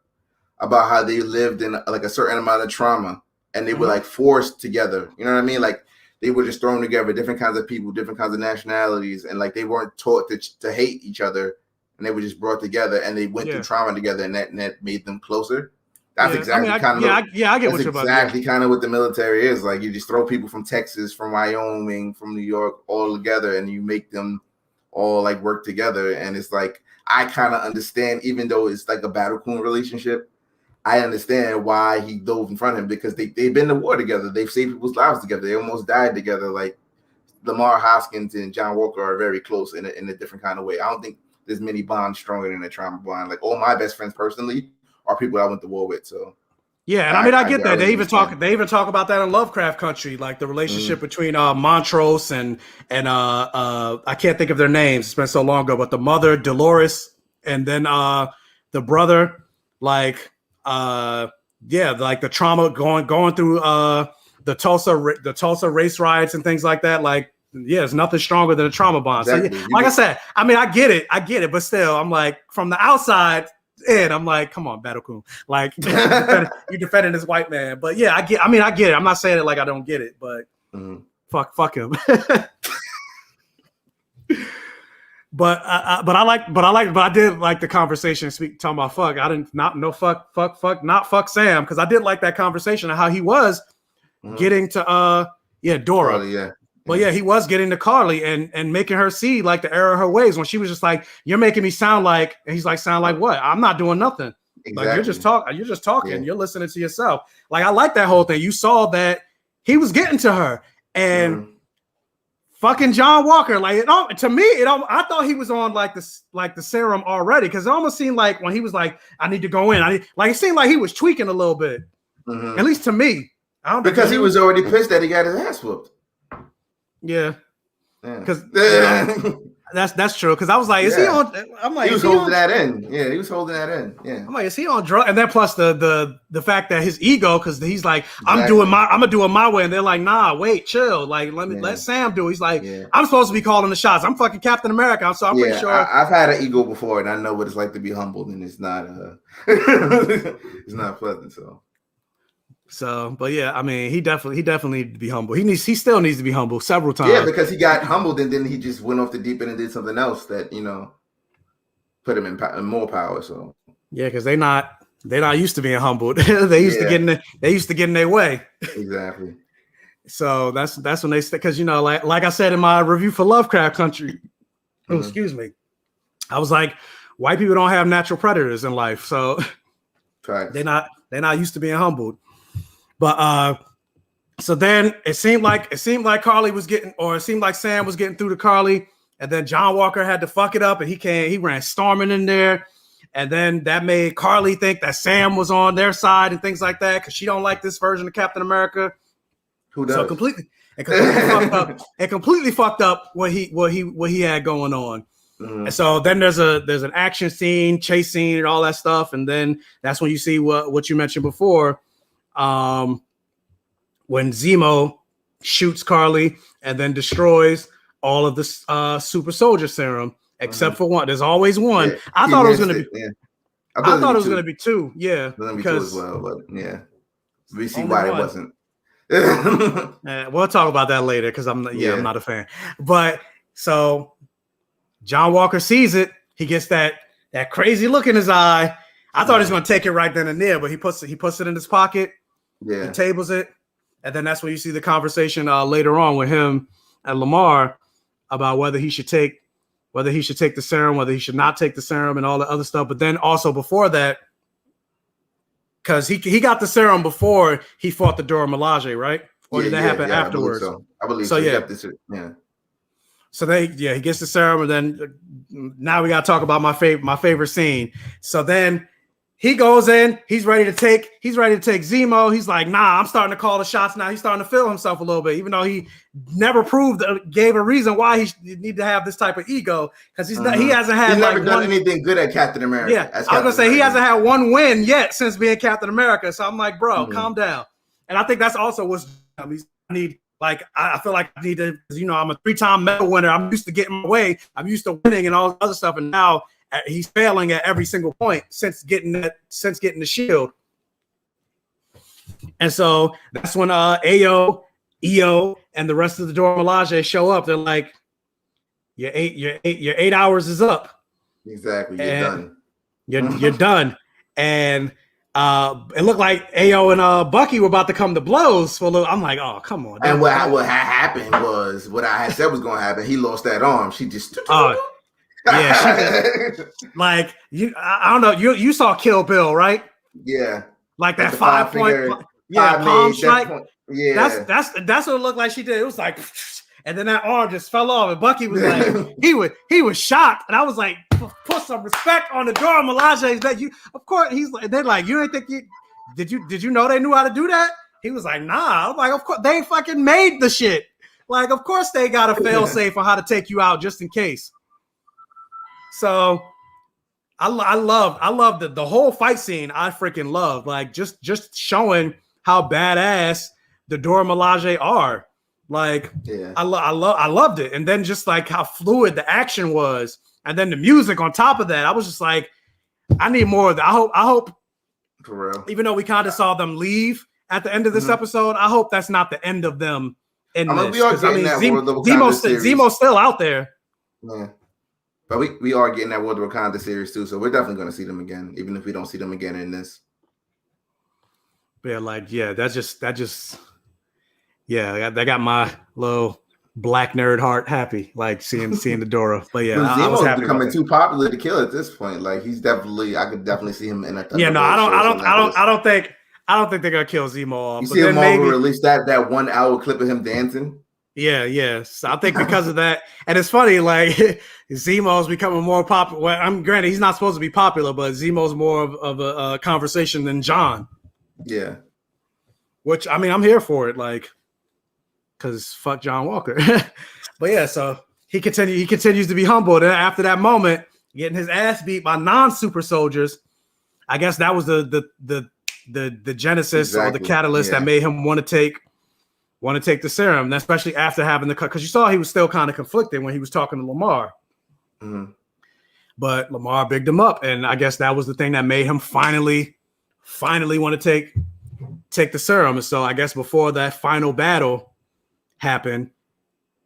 about how they lived in like a certain amount of trauma, and they were like forced together. You know what I mean? Like they were just thrown together, different kinds of people, different kinds of nationalities, and like they weren't taught to hate each other. And they were just brought together, and they went through trauma together, and that made them closer. That's exactly kind of exactly kind of what the military is. Like you just throw people from Texas, from Wyoming, from New York, all together, and you make them all like work together. And it's like I kind of understand, even though it's like a Battlecoon relationship, I understand why he dove in front of him, because they've been to war together, they've saved people's lives together, they almost died together. Like Lamar Hoskins and John Walker are very close in a different kind of way. I don't think there's many bonds stronger than a trauma bond. Like all my best friends personally are people I went to war with. So yeah, and I get that. They even talk about that in Lovecraft Country, like the relationship between Montrose and I can't think of their names. It's been so long ago, but the mother Dolores, and then the brother, like like the trauma going through the Tulsa race riots and things like that. Like, yeah, it's nothing stronger than a trauma bond. Exactly. So, like I said, I mean, I get it, but still, I'm like, from the outside in, I'm like, come on, Battlecoon, like you defending this white man. But yeah, I get it. I'm not saying it like I don't get it, but fuck him. But I did like the conversation. Talking about fuck, I didn't not fuck Sam, because I did like that conversation of how he was getting to Dora. Carly, yeah. But yeah, he was getting to Carly and making her see like the error of her ways, when she was just like, "You're making me sound like," and he's like, "Sound like what? I'm not doing nothing. Exactly. Like you're just talking. Yeah. You're listening to yourself." Like I like that whole thing. You saw that he was getting to her, and fucking John Walker, like to me, I thought he was on like the serum already, because it almost seemed like when he was like, "I need to go in," it seemed like he was tweaking a little bit, at least to me. Because he was already pissed that he got his ass whooped. Yeah, because that's true. Because I was like, is he on? I'm like, he was holding that in. Yeah, he was holding that in. Yeah, I'm like, is he on drugs? And then plus the fact that his ego, because he's like, I'm gonna do it my way, and they're like, nah, wait, chill. Like let Sam do it. He's like, I'm supposed to be calling the shots. I'm fucking Captain America. So I'm pretty sure. I've had an ego before, and I know what it's like to be humbled, and it's not it's not pleasant. So, but yeah, I mean, he definitely needs to be humble. He still needs to be humble several times. Yeah, because he got humbled, and then he just went off the deep end and did something else that put him in more power. So yeah, because they're not used to being humbled. They used to get in their way. Exactly. So that's when they, because like I said in my review for Lovecraft Country, excuse me, I was like, white people don't have natural predators in life, so they're not used to being humbled. But so then it seemed like Carly was getting, or it seemed like Sam was getting through to Carly, and then John Walker had to fuck it up, and he ran storming in there, and then that made Carly think that Sam was on their side and things like that, because she don't like this version of Captain America. Who does? So completely fucked up what he had going on. And so then there's an action scene, chase scene, and all that stuff, and then that's when you see what you mentioned before, when Zemo shoots Carly and then destroys all of the super soldier serum except for one. There's always one. Yeah, I thought it was going to be. Yeah. I thought it was going to be two. Yeah, because as well, but yeah, we see only why one. it wasn't. We'll talk about that later because I'm not a fan. But so John Walker sees it. He gets that crazy look in his eye. I thought he was going to take it right then and there, but he puts it in his pocket. Yeah, he tables it, and then that's when you see the conversation later on with him and Lamar about whether he should take the serum, whether he should not take the serum, and all the other stuff. But then also before that, because he got the serum before he fought the Dora Milaje, right? Or did that happen afterwards? I believe so. Yeah. So he gets the serum, and then now we got to talk about my favorite scene. So then he goes in, he's ready to take Zemo. He's like, nah, I'm starting to call the shots now. He's starting to feel himself a little bit, even though he never gave a reason why he need to have this type of ego, because he hasn't had never done anything good at Captain America. Yeah, I was gonna say he hasn't had one win yet since being Captain America. So I'm like, bro, calm down. And I think that's also what's I feel like I need to, I'm a 3-time medal winner. I'm used to getting my way. I'm used to winning and all this other stuff. And now he's failing at every single point since getting the shield. And so that's when Ayo, EO, and the rest of the Dora Milaje show up. They're like, your 8 hours is up. Exactly. You're done. You're done. And it looked like Ayo and Bucky were about to come to blows for a little. I'm like, oh, come on. And what happened was what I had said was going to happen. He lost that arm. She just. Yeah, like I don't know. You saw Kill Bill, right? Yeah, like that 5-point. Palm strike. Yeah, that's what it looked like she did. It was like, and then that arm just fell off, and Bucky was like, he was shocked, and I was like, put some respect on the Dora Milaje. That you, of course, they're like, you didn't think did you know they knew how to do that? He was like, nah. I'm like, of course they fucking made the shit. Like, of course they got a fail safe on how to take you out just in case. So I love the whole fight scene. I freaking love, like, just showing how badass the Dora Milaje are. Like, yeah. I loved it. And then just like how fluid the action was, and then the music on top of that. I was just like, I need more of that. I hope for real. Even though we kind of saw them leave at the end of this episode, I hope that's not the end of them in this. We are getting that Zemo's still out there. Yeah. But we are getting that World of Wakanda series too, so we're definitely going to see them again, even if we don't see them again in this. Yeah, that got my little black nerd heart happy, like seeing the Dora. But yeah, I was happy. Becoming too popular to kill at this point. Like I could definitely see him in a. Yeah, no, I don't think they're gonna kill Zemo off. You see him release that 1 hour clip of him dancing. Yeah. So I think because of that, and it's funny, like Zemo's becoming more popular. Well, I'm granted he's not supposed to be popular, but Zemo's more of a conversation than John. Yeah. Which, I mean, I'm here for it, like, because fuck John Walker. But yeah, so he continues to be humbled. And after that moment, getting his ass beat by non-super soldiers, I guess that was the genesis or the catalyst that made him want to take the serum, and especially after having the cut, because you saw he was still kind of conflicted when he was talking to Lamar. Mm-hmm. But Lamar bigged him up, and I guess that was the thing that made him finally want to take the serum. And so I guess before that final battle happened,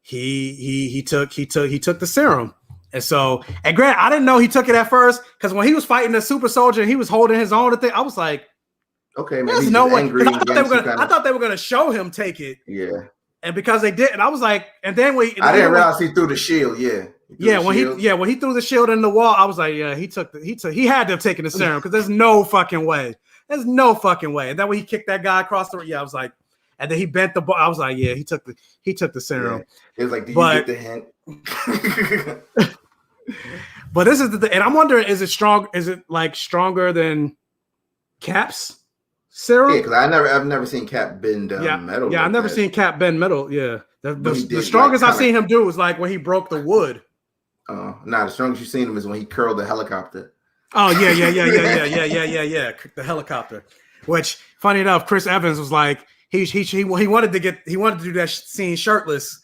he took the serum. And so, and Grant, I didn't know he took it at first, because when he was fighting the super soldier and he was holding his own thing, I was like, okay, man. There's no way. I thought they were gonna show him take it. Yeah. And because they didn't, I was like, and then I didn't realize he threw the shield. Yeah. When he threw the shield in the wall, I was like, yeah, he had to have taken the serum, because there's no fucking way. There's no fucking way. And then when he kicked that guy across the, I was like, and then he bent the ball. I was like, yeah, he took the serum. Yeah. It was like, did you get the hint? But this is and I'm wondering, is it strong? Is it like stronger than Cap's serum? Yeah, because I've never seen Cap bend metal. Yeah, I've never seen Cap bend metal. Yeah, the strongest I've seen him do was like when he broke the wood. Nah, the strongest you've seen him is when he curled the helicopter. Oh yeah. The helicopter. Which, funny enough, Chris Evans was like, he wanted to do that scene shirtless,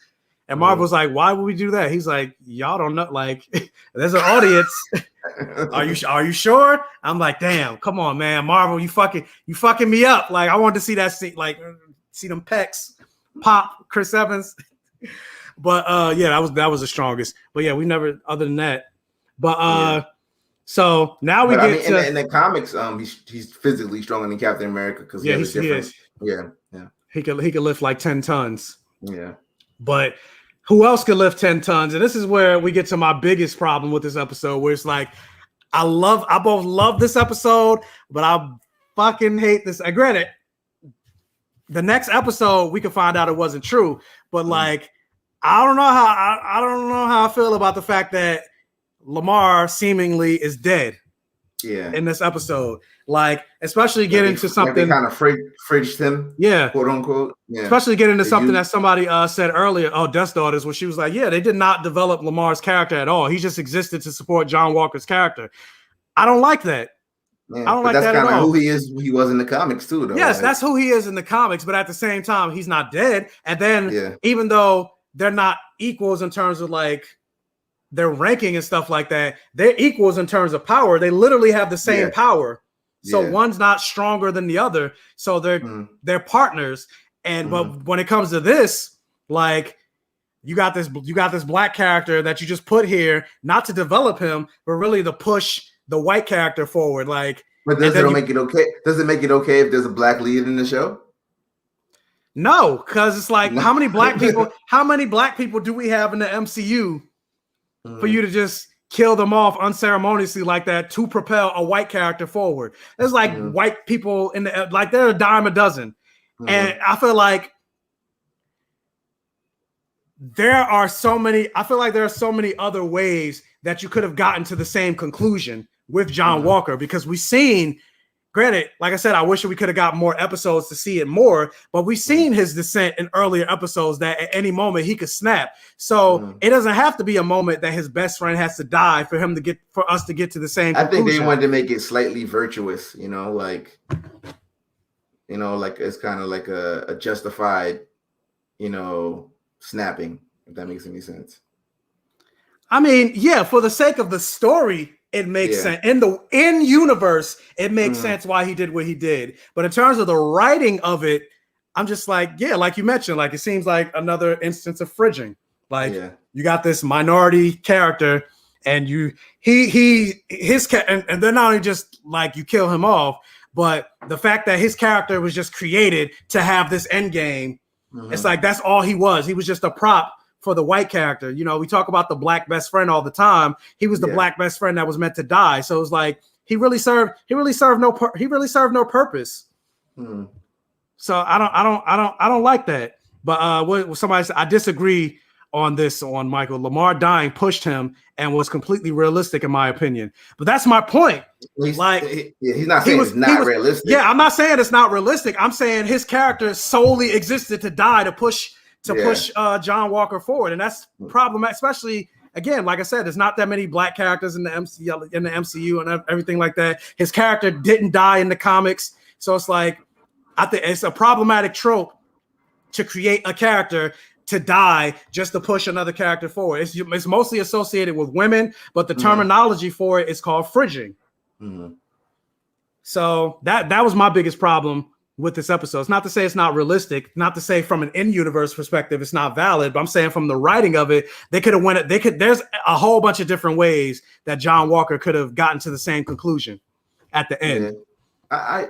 and Marvel was like, why would we do that? He's like, y'all don't know, like, there's an audience. Are you sure? I'm like, damn, come on, man, Marvel, you fucking me up. Like, I wanted to see that scene, like, see them pecs pop, Chris Evans. But yeah, that was the strongest. But yeah, we never other than that. But so now we get to in the comics, he's physically stronger than Captain America because he is. Yeah. He could lift like 10 tons. Yeah. But who else could lift 10 tons? And this is where we get to my biggest problem with this episode, where it's like, I both love this episode, but I fucking hate this. I granted, the next episode we can find out it wasn't true, but like, I don't know how I feel about the fact that Lamar seemingly is dead. Yeah. In this episode, like, especially get into something they kind of fridged him, quote unquote. Yeah. Especially get into something that somebody said earlier. Oh, Death Daughters, where she was like, yeah, they did not develop Lamar's character at all. He just existed to support John Walker's character. I don't like that. Yeah, I don't like that at all. That's kind of who he is. He was in the comics too, though. Yes, that's who he is in the comics. But at the same time, he's not dead. And then even though they're not equals in terms of like their ranking and stuff like that, they're equals in terms of power. They literally have the same power. So one's not stronger than the other. So they're partners. And but when it comes to this, like, you got this black character that you just put here not to develop him, but really to push the white character forward. Like, but does it make it okay? Does it make it okay if there's a black lead in the show? No, because it's like, how many black people do we have in the MCU for you to just kill them off unceremoniously like that to propel a white character forward? There's like white people in the, like, they're a dime a dozen. And I feel like there are so many other ways that you could have gotten to the same conclusion with John Walker, because we've seen, granted, like I said, I wish we could have got more episodes to see it more, but we've seen his descent in earlier episodes that at any moment he could snap. So it doesn't have to be a moment that his best friend has to die for us to get to the same conclusion. I think they wanted to make it slightly virtuous, like it's kind of like a justified, snapping, if that makes any sense. I mean, yeah, for the sake of the story, it makes sense. In universe, it makes sense why he did what he did. But in terms of the writing of it, I'm just like, yeah, like you mentioned, like, it seems like another instance of fridging. Like, you got this minority character, and and they're not only just like, you kill him off, but the fact that his character was just created to have this end game, it's like, that's all he was. He was just a prop for the white character. We talk about the black best friend all the time. He was the black best friend that was meant to die. So it was like, he really served no purpose. So I don't like that. But what somebody said, I disagree on this, on Michael. Lamar dying pushed him and was completely realistic, in my opinion. But that's my point. He's not saying it's not realistic. Yeah, I'm not saying it's not realistic. I'm saying his character solely existed to die to push John Walker forward, and that's problematic. Especially, again, like I said, there's not that many black characters in the MCU and everything like that. His character didn't die in the comics, so it's like, I think it's a problematic trope to create a character to die just to push another character forward. It's mostly associated with women, but the terminology for it is called fridging. So that was my biggest problem with this episode. It's not to say it's not realistic, not to say from an in-universe perspective it's not valid, but I'm saying from the writing of it, there's a whole bunch of different ways that John Walker could have gotten to the same conclusion at the end. I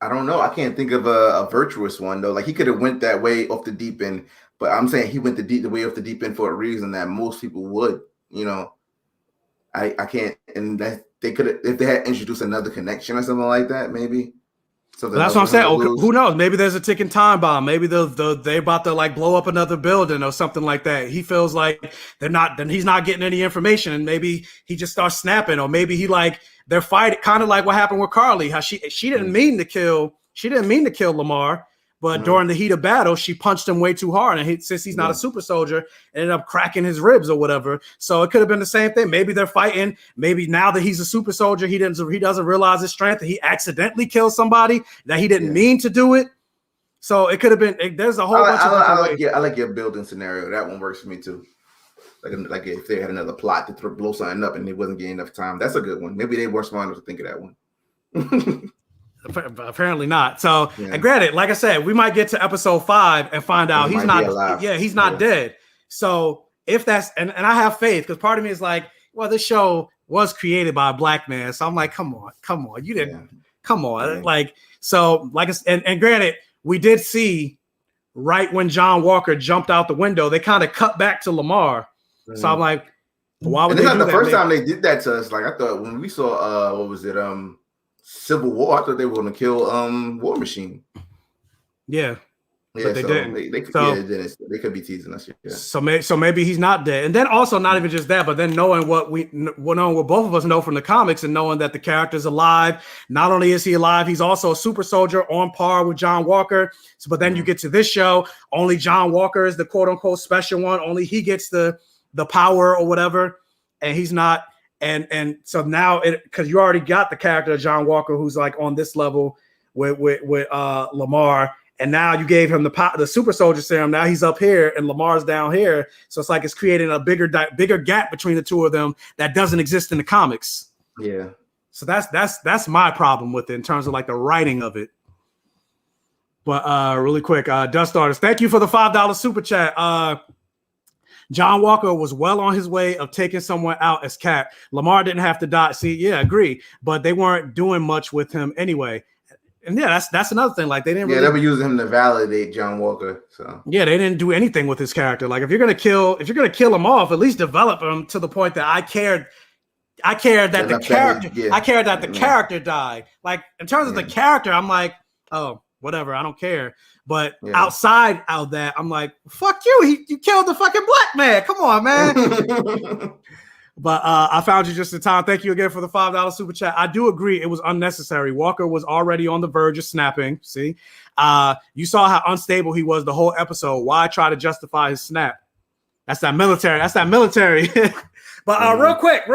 don't know. I can't think of a virtuous one though. Like, he could have went that way off the deep end, but I'm saying he went the way off the deep end for a reason that most people would. I can't, and that they could have, if they had introduced another connection or something like that, maybe. That's what I'm saying. Who knows? Maybe there's a ticking time bomb. Maybe they're about to like blow up another building or something like that. He feels like he's not getting any information, and maybe he just starts snapping, or maybe they're fighting, kind of like what happened with Carly. How she didn't mean to kill Lamar, but during the heat of battle, she punched him way too hard, and since he's not a super soldier, ended up cracking his ribs or whatever. So it could have been the same thing. Maybe they're fighting. Maybe now that he's a super soldier, he doesn't realize his strength, and he accidentally killed somebody that he didn't mean to do it. So it could have been. There's a whole bunch of different ways. I like your building scenario. That one works for me too. Like if they had another plot to blow something up and they wasn't getting enough time, that's a good one. Maybe they were smart enough to think of that one. Apparently not. So, and granted, like I said, we might get to episode 5 and find out he's not alive. Yeah, he's not dead. So if that's and I have faith, because part of me is like, well, this show was created by a black man. So I'm like, come on, you didn't come on. Like, so like and granted, we did see right when John Walker jumped out the window, they kind of cut back to Lamar. So I'm like, why would they do that? It's not the first time they did that to us. Like I thought when we saw what was it? Civil War, I thought they were going to kill War Machine. Yeah. But they didn't. They could be teasing us. Yeah. So maybe he's not dead. And then also not even just that, but then knowing what both of us know from the comics and knowing that the character's alive. Not only is he alive, he's also a super soldier on par with John Walker. So, but then you get to this show, only John Walker is the quote unquote special one. Only he gets the power or whatever, and he's not. And so now because you already got the character of John Walker who's like on this level with Lamar. And now you gave him the super soldier serum. Now he's up here and Lamar's down here. So it's like it's creating a bigger gap between the two of them that doesn't exist in the comics. Yeah. So that's my problem with it in terms of like the writing of it. But really quick, Dust Artist, thank you for the $5 super chat. John Walker was well on his way of taking someone out as Cap. Lamar didn't have to die. See, yeah, agree. But they weren't doing much with him anyway. And yeah, that's another thing. Like they didn't. Yeah, they were using him to validate John Walker. So yeah, they didn't do anything with his character. Like if you're gonna kill him off, at least develop him to the point that I cared that the character. I cared that the character died. Like in terms of the character, I'm like, oh, whatever, I don't care. But outside of that, I'm like, fuck you. You killed the fucking black man. Come on, man. But I found you just in time. Thank you again for the $5 super chat. I do agree it was unnecessary. Walker was already on the verge of snapping. See, you saw how unstable he was the whole episode. Why try to justify his snap? That's that military. But real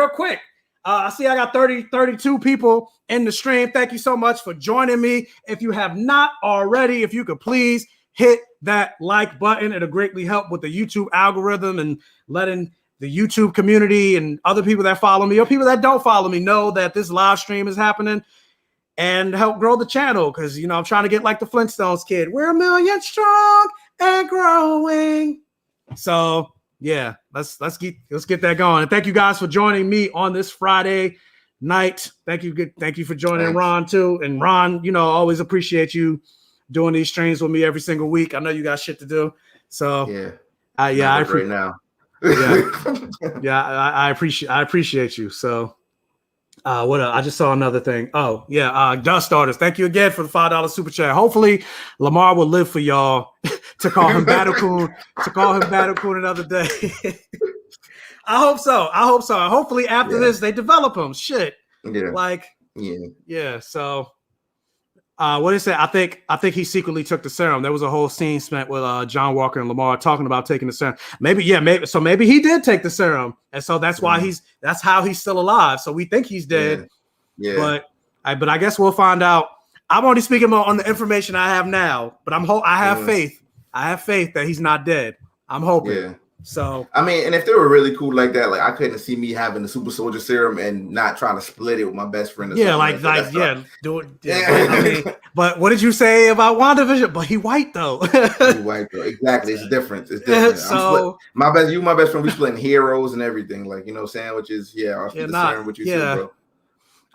quick. I see I got 32 people in the stream. Thank you so much for joining me. If you have not already, if you could please hit that like button, it'll greatly help with the YouTube algorithm and letting the YouTube community and other people that follow me or people that don't follow me know that this live stream is happening and help grow the channel. Because, I'm trying to get like the Flintstones kid. We're 1 million strong and growing. So yeah, let's get that going. And thank you guys for joining me on this Friday night. Thank you for joining Ron too. And Ron, always appreciate you doing these streams with me every single week. I know you got shit to do. So I appreciate now. I appreciate you. So what else? I just saw another thing. Oh yeah, Dust Artist, thank you again for the $5 super chat. Hopefully Lamar will live for y'all to call him Battlecoon another day. I hope so. And hopefully after this they develop him. Shit. So what is it? I think he secretly took the serum. There was a whole scene spent with John Walker and Lamar talking about taking the serum. Maybe he did take the serum, and so that's why that's how he's still alive. So we think he's dead. Yeah. But I guess we'll find out. I'm only speaking on the information I have now, but I have faith. I have faith that he's not dead. I'm hoping. Yeah. So I mean, and if they were really cool like that, like I couldn't see me having the super soldier serum and not trying to split it with my best friend. Do it. Yeah, I mean, but what did you say about WandaVision? But he white though. Exactly. It's different. So my best friend, we splitting heroes and everything, like sandwiches. Yeah, I'll split the serum with you too, bro.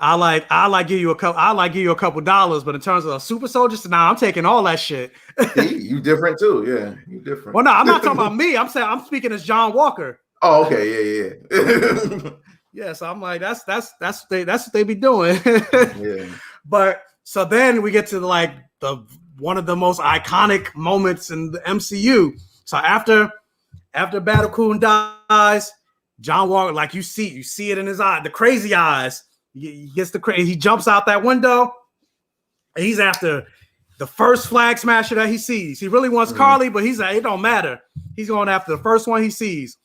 I like give you a couple dollars, but in terms of super soldiers, I'm taking all that shit. See, you different too, yeah. You different. Well, no, I'm not talking about me. I'm speaking as John Walker. Oh, okay, yeah. Yeah, so I'm like, that's what they be doing. Yeah. But so then we get to like one of the most iconic moments in the MCU. So after Battlecoon dies, John Walker, like you see it in his eye, the crazy eyes. He gets he jumps out that window, and he's after the first flag smasher that he sees. He really wants Carly, but he's like, it don't matter. He's going after the first one he sees.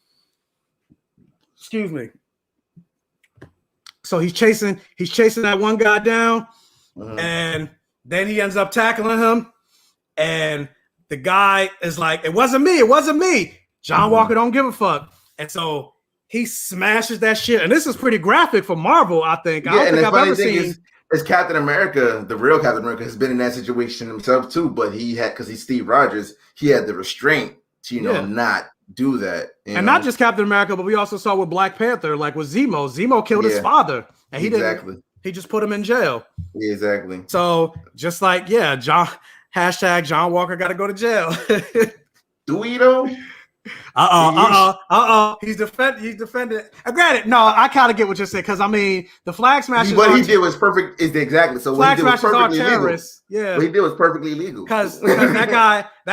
Excuse me. So he's chasing that one guy down, and then he ends up tackling him, and the guy is like, it wasn't me. John Walker don't give a fuck. And so he smashes that shit. And this is pretty graphic for Marvel, I think. Yeah, I don't and think the I've funny ever thing seen. is Captain America, the real Captain America, has been in that situation himself too, but because he's Steve Rogers, he had the restraint to, not do that. And not just Captain America, but we also saw with Black Panther, like with Zemo. Zemo killed his father. And he didn't. He just put him in jail. Yeah, exactly. So just like, John Walker got to go to jail. Do we though? He's defending. Granted, no, I kind of get what you're saying, because I mean the flag smashers. What he did was perfect. Exactly. So flag what he did was perfectly are terrorists. Legal. Yeah, what he did was perfectly legal. Because that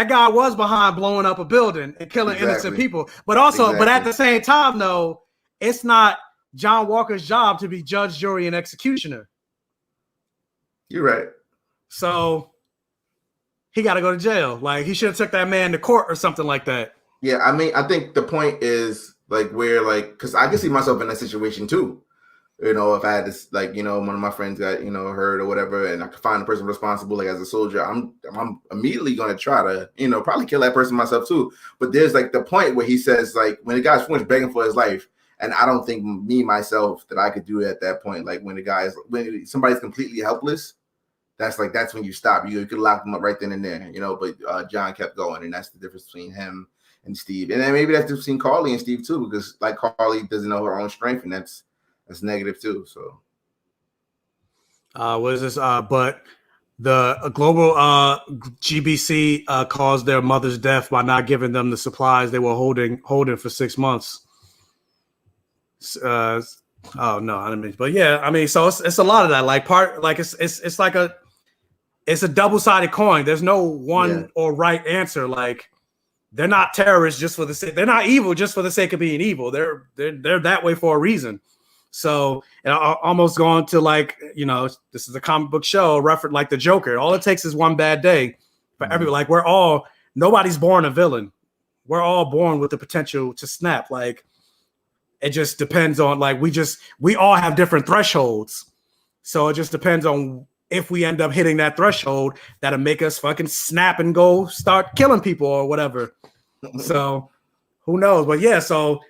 guy was behind blowing up a building and killing innocent people. But also, but at the same time, though, it's not John Walker's job to be judge, jury, and executioner. You're right. So he got to go to jail. Like, he should have took that man to court or something like that. Yeah, I mean, I think the point is like where, like, because I can see myself in that situation too. If I had this, like, one of my friends got, hurt or whatever, and I could find the person responsible, like as a soldier, I'm immediately gonna try to, probably kill that person myself too. But there's like the point where he says, like, when the guy's finished begging for his life, and I don't think myself that I could do it at that point. Like when somebody's completely helpless, that's when you stop. You could lock them up right then and there, But John kept going, and that's the difference between him and Steve. And then maybe that's between Carly and Steve too, because like Carly doesn't know her own strength, and that's negative too. So what is this? But the global GBC caused their mother's death by not giving them the supplies they were holding for 6 months. Oh no, I didn't mean. But yeah, I mean, so it's a lot of that. Like it's like it's a double-sided coin. There's no one or right answer. Like, they're not terrorists just for the sake. They're not evil just for the sake of being evil. They're that way for a reason. So, and I almost going to, like, this is a comic book show, reference like the Joker. All it takes is one bad day for everyone. Like, nobody's born a villain. We're all born with the potential to snap. Like, it just depends on, like, we all have different thresholds. So it just depends on if we end up hitting that threshold that'll make us fucking snap and go start killing people or whatever. So who knows? But yeah, so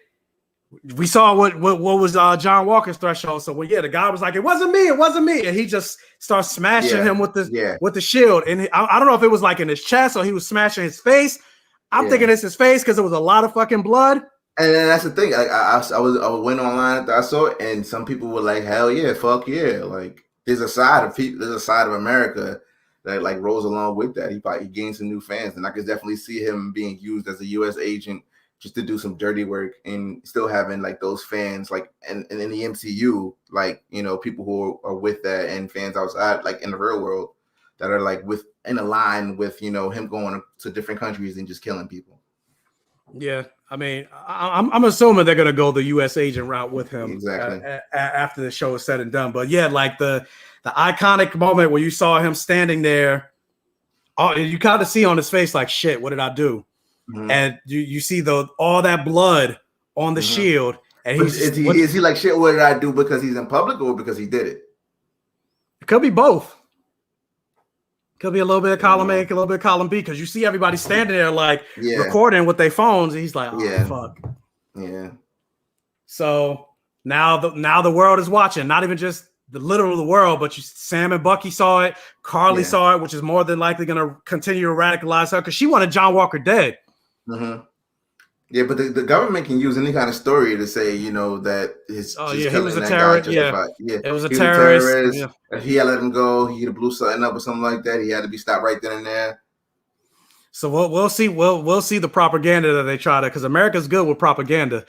we saw what was John Walker's threshold. So the guy was like, it wasn't me. And he just starts smashing him with the shield. And I don't know if it was like in his chest or he was smashing his face. I'm thinking it's his face because it was a lot of fucking blood. And then that's the thing. I went online after I saw it, and some people were like, hell yeah, fuck yeah. Like, there's a side of America that like rolls along with that. He gained some new fans, and I could definitely see him being used as a U.S. agent just to do some dirty work, and still having like those fans, like and in the MCU, like, people who are with that, and fans outside, like in the real world, that are like in a line with him going to different countries and just killing people. Yeah, I mean, I'm assuming they're gonna go the U.S. agent route with him exactly after the show is said and done. But yeah, like the iconic moment where you saw him standing there, you kind of see on his face like, shit, what did I do? Mm-hmm. And you see all that blood on the shield, and is he like, shit, what did I do, because he's in public or because he did it? It could be both. Could be a little bit of column A, a little bit of column B, because you see everybody standing there like recording with their phones, and he's like, "Oh fuck." Yeah. So now the world is watching. Not even just the world, but Sam and Bucky saw it. Carly saw it, which is more than likely going to continue to radicalize her because she wanted John Walker dead. Mm-hmm. Yeah, but the government can use any kind of story to say, that his he was a terrorist. It was a terrorist. Yeah. If he had let him go, he blew something up or something like that. He had to be stopped right then and there. So we'll see. We'll see the propaganda that they try to, because America's good with propaganda.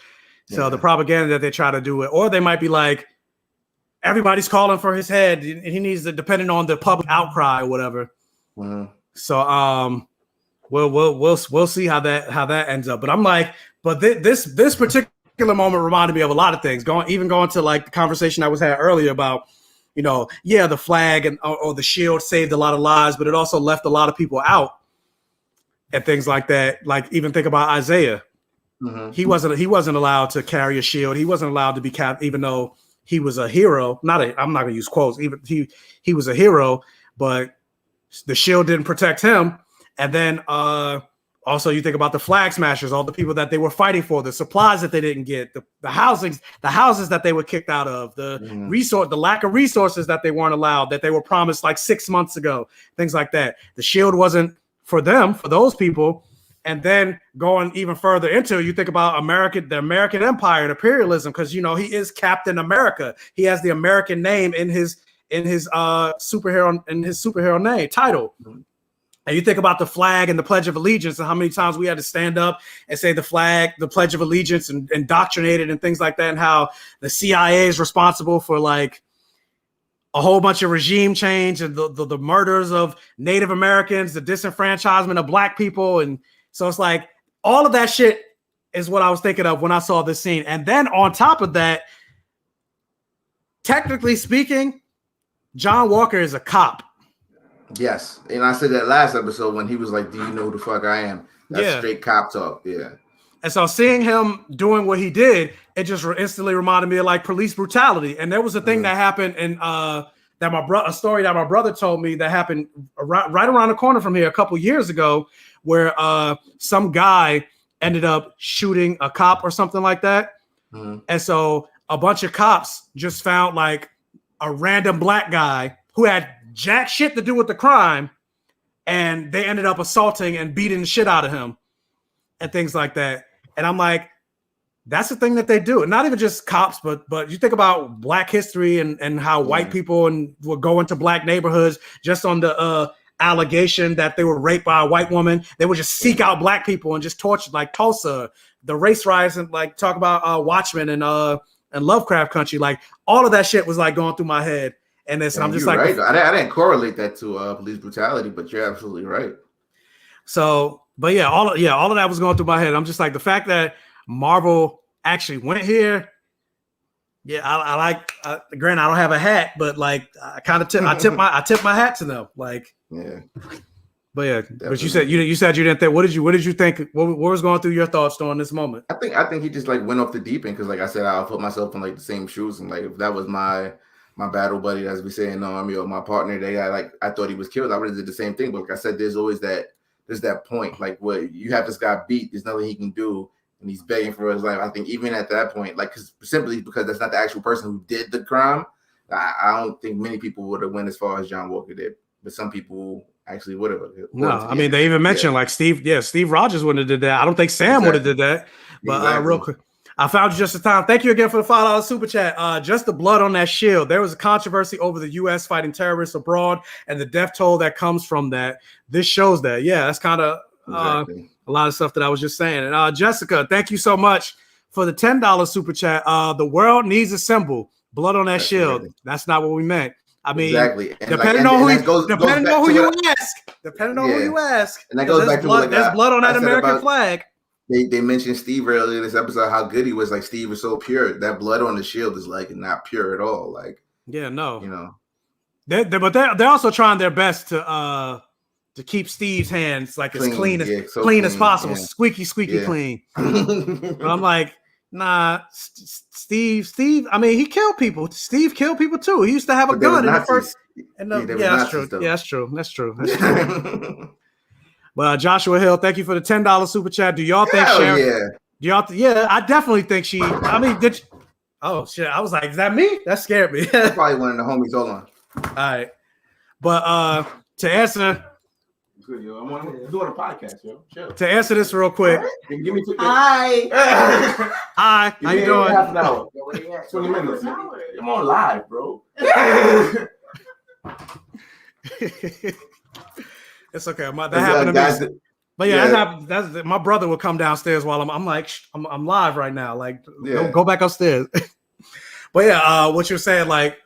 So the propaganda that they try to do it, or they might be like, everybody's calling for his head, and he needs to, depending on the public outcry or whatever. Mm-hmm. So we'll see how that ends up. But I'm like, this particular moment reminded me of a lot of things. Going to like the conversation I was had earlier about yeah, the flag or the shield saved a lot of lives, but it also left a lot of people out and things like that. Like even think about Isaiah. Mm-hmm. He wasn't allowed to carry a shield. He wasn't allowed to be even though he was a hero. I'm not gonna use quotes. Even he was a hero, but the shield didn't protect him. And then also you think about the flag smashers, all the people that they were fighting for, the supplies that they didn't get, the houses that they were kicked out of, the the lack of resources that they weren't allowed, that they were promised like 6 months ago, things like that. The shield wasn't for them, for those people. And then going even further into, you think about the American Empire and imperialism, because he is Captain America. He has the American name in his superhero name title. And you think about the flag and the Pledge of Allegiance and how many times we had to stand up and say the flag, the Pledge of Allegiance, and indoctrinated and things like that, and how the CIA is responsible for like a whole bunch of regime change and the murders of Native Americans, the disenfranchisement of Black people. And so it's like all of that shit is what I was thinking of when I saw this scene. And then on top of that, technically speaking, John Walker is a cop. Yes. And I said that last episode when he was like, do you know who the fuck I am? That's straight cop talk. Yeah. And so seeing him doing what he did, it just instantly reminded me of like police brutality. And there was a thing that happened in a story that my brother told me that happened right around the corner from here a couple years ago, where some guy ended up shooting a cop or something like that. And so a bunch of cops just found like a random Black guy who had jack shit to do with the crime, and they ended up assaulting and beating the shit out of him and things like that. And I'm like, that's the thing that they do. And not even just cops, but you think about Black history and how white people would go into Black neighborhoods just on the allegation that they were raped by a white woman. They would just seek out Black people and just torture, like Tulsa, the race riots, and like talk about Watchmen and Lovecraft Country. Like all of that shit was like going through my head. And this, I'm just like, right. I didn't correlate that to police brutality, but you're absolutely right. So, but yeah, all of that was going through my head. I'm just like, the fact that Marvel actually went here. Yeah, I like. Granted, I don't have a hat, but like, I kind of tip my hat to them. Like, yeah. But yeah, definitely. But you said you didn't think. What did you think? What was going through your thoughts during this moment? I think he just like went off the deep end because, like I said, I'll put myself in like the same shoes, and like if that was my battle buddy, as we say in the army, or my partner, I thought he was killed, I would have did the same thing. But like I said, there's always that point, like what you have this guy beat, there's nothing he can do, and he's begging for his life. I think even at that point, like simply because that's not the actual person who did the crime, I don't think many people would have went as far as John Walker did, but some people actually would have. No, I mean they even mentioned like Steve Rogers wouldn't have did that. I don't think Sam would have did that. But real quick, I found you just in time. Thank you again for the $5 super chat. Just the blood on that shield. There was a controversy over the U.S. fighting terrorists abroad and the death toll that comes from that. This shows that. Yeah, that's kind of a lot of stuff that I was just saying. And Jessica, thank you so much for the $10 super chat. The world needs a symbol. Blood on that shield. Right. That's not what we meant. I mean, exactly. And depending on who you ask, and that goes back to there's blood on that American flag. They mentioned Steve earlier in this episode, how good he was. Like Steve was so pure. That blood on the shield is like not pure at all. Like, yeah, no, but they're also trying their best to keep Steve's hands like as clean as possible, squeaky clean. But I'm like, nah, Steve. I mean, he killed people. Steve killed people too. He used to have a gun in the first. That's true. That's true. Well, Joshua Hill, thank you for the $10 super chat. Do y'all think Sharon? Yeah, I definitely think she. I mean, did. Oh shit! I was like, is that me? That scared me. That's probably one of the homies. Hold on. All right, but to answer. Good, yo. I'm doing a podcast, yo. Chill. To answer this real quick. Give me Hi. Hi. How you doing? Half an hour. 20 minutes. I'm on live, bro. It's okay. That happened to me. But yeah, that's my brother will come downstairs while I'm live right now. Like, go back upstairs. But yeah, what you're saying, like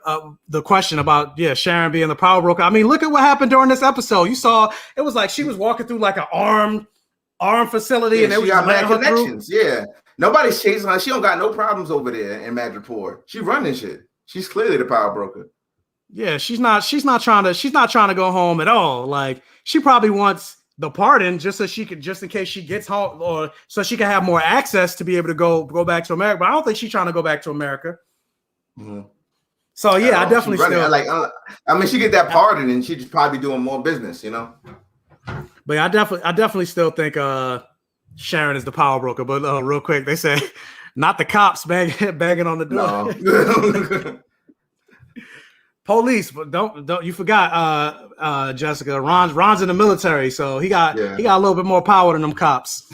the question about Sharon being the power broker. I mean, look at what happened during this episode. You saw it was like she was walking through like an armed facility, and they got mad connections. Through. Yeah, nobody's chasing her. She don't got no problems over there in Madripoor. She running shit. She's clearly the power broker. Yeah, she's not trying to go home at all. Like she probably wants the pardon just in case she gets home, or so she can have more access to be able to go back to America. But I don't think she's trying to go back to America. Mm-hmm. So yeah, I definitely still I mean, she get that pardon and she's probably doing more business, you know. But yeah, I definitely still think Sharon is the power broker. But real quick, they say not the cops banging on the door. No. Police, but don't you forgot Jessica. Ron's in the military, so he got a little bit more power than them cops.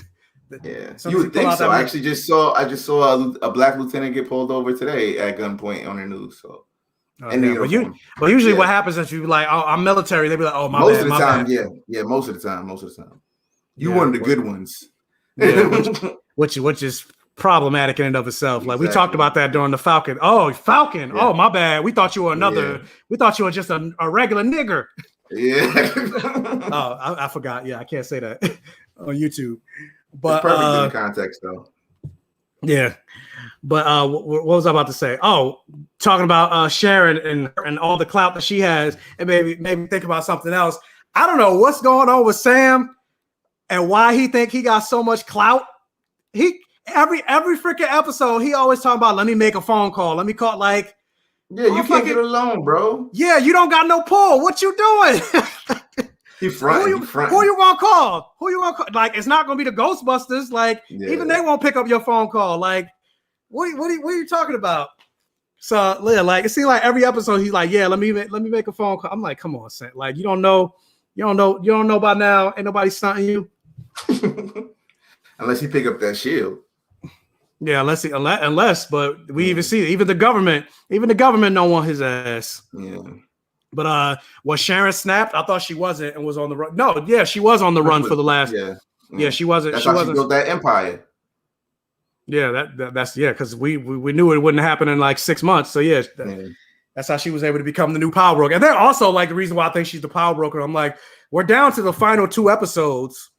Yeah, you would think so. I just saw a black lieutenant get pulled over today at gunpoint on the news. So, but usually what happens is you like, oh, I'm military. They be like, oh, my most bad, of the time, bad. yeah, most of the time, you one of the good ones. Yeah, which is problematic in and of itself. Like we talked about that during the Falcon. Oh, Falcon. Yeah. Oh, my bad. We thought you were another. Yeah. We thought you were just a regular nigger. Yeah. Oh, I forgot. Yeah, I can't say that on YouTube. But it's perfect in the context, though. Yeah. But what was I about to say? Oh, talking about Sharon and all the clout that she has, and maybe think about something else. I don't know what's going on with Sam and why he think he got so much clout. Every freaking episode, he always talking about, let me make a phone call. Let me call, like, yeah, you can't get alone, bro. Yeah, you don't got no pull. What you doing? Who you gonna call? Who you gonna call? Like, it's not gonna be the Ghostbusters. Like, even they won't pick up your phone call. Like, what are you talking about? So, yeah, like, it seems like every episode he's like, yeah, let me make a phone call. I'm like, come on, Sam. Like, you don't know by now. Ain't nobody stunting you. Unless he pick up that shield. Yeah, unless, but we even see even the government don't want his ass. Yeah. But was Sharon snapped? I thought she wasn't and was on the run. No, yeah, she was on the run for the last. Yeah, she wasn't. That's how she built that empire. Yeah, that's because we knew it wouldn't happen in like 6 months. So that's how she was able to become the new power broker. And then also like the reason why I think she's the power broker. I'm like, we're down to the final 2 episodes.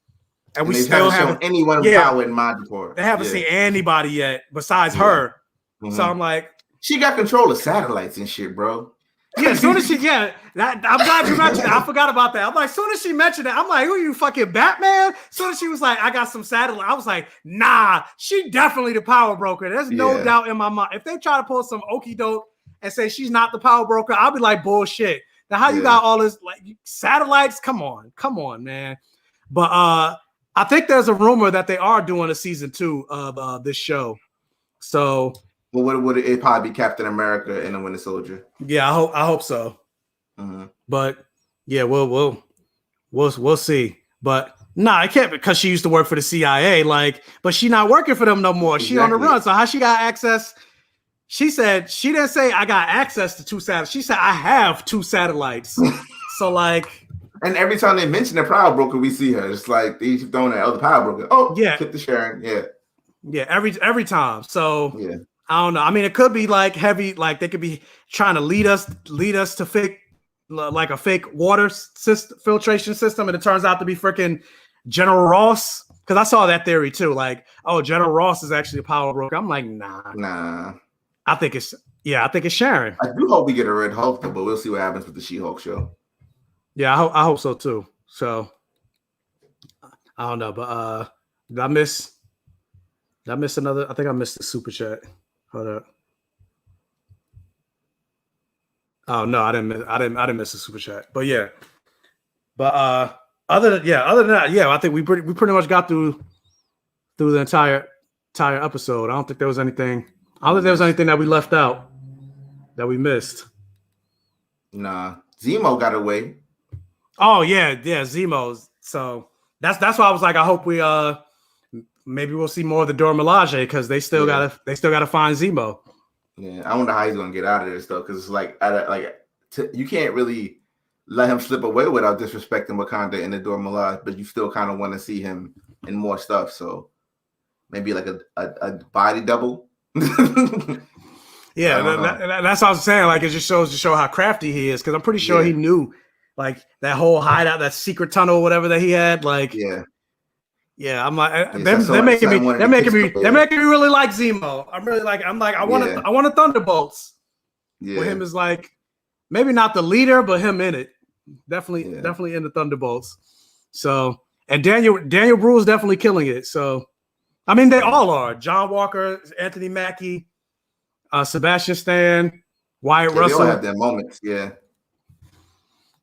And we still haven't anyone with power in my report. They haven't seen anybody yet besides her. Mm-hmm. So I'm like, she got control of satellites and shit, bro. Yeah, as soon as she I'm glad you mentioned it. I forgot about that. I'm like, as soon as she mentioned it, I'm like, who are you, fucking Batman? As soon as she was like, I got some satellite, I was like, nah, she definitely the power broker. There's no doubt in my mind. If they try to pull some okie doke and say she's not the power broker, I'll be like, bullshit. Now how you got all this like satellites? Come on, man. But I think there's a rumor that they are doing a season 2 of this show. So, well, would it probably be Captain America and the Winter Soldier? Yeah, I hope so. Mm-hmm. But yeah, we'll see. But nah, it can't because she used to work for the CIA. Like, but she's not working for them no more. Exactly. She on the run. So how she got access? She said she didn't say I got access to 2 satellites. She said I have 2 satellites. So like. And every time they mention the power broker, we see her. It's like they keep throwing that other power broker. Oh, yeah, tip the Sharon. Yeah, every time. So yeah, I don't know. I mean, it could be like heavy. Like they could be trying to lead us to fake, like a fake water filtration system, and it turns out to be freaking General Ross. Because I saw that theory too. Like, oh, General Ross is actually a power broker. I'm like, nah. I think it's Sharon. I do hope we get a Red Hulk though, but we'll see what happens with the She-Hulk show. Yeah, I hope so too. So I don't know, but did I miss another? I think I missed the super chat. Hold up. Oh no, I didn't miss the super chat. But yeah. But other than that, yeah, I think we pretty much got through the entire episode. I don't think there was anything. I don't think there was anything that we left out that we missed. Nah, Zemo got away. Oh yeah, Zemo. So that's why I was like, I hope we maybe we'll see more of the Dora Milaje because they still gotta find Zemo. Yeah, I wonder how he's gonna get out of this though, because it's like you can't really let him slip away without disrespecting Wakanda and the Dora Milaje, but you still kind of want to see him in more stuff. So maybe like a body double. Yeah, that's what I was saying. Like it just shows to show how crafty he is, because I'm pretty sure he knew. Like that whole hideout, that secret tunnel, whatever that he had, like I'm like they're making me really like Zemo. I'm like I want the Thunderbolts. Yeah, where him is like maybe not the leader, but him in it. Definitely in the Thunderbolts. So, and Daniel Bruhl is definitely killing it. So, I mean, they all are. John Walker, Anthony Mackie, Sebastian Stan, Wyatt Russell. They all have their moments. Yeah.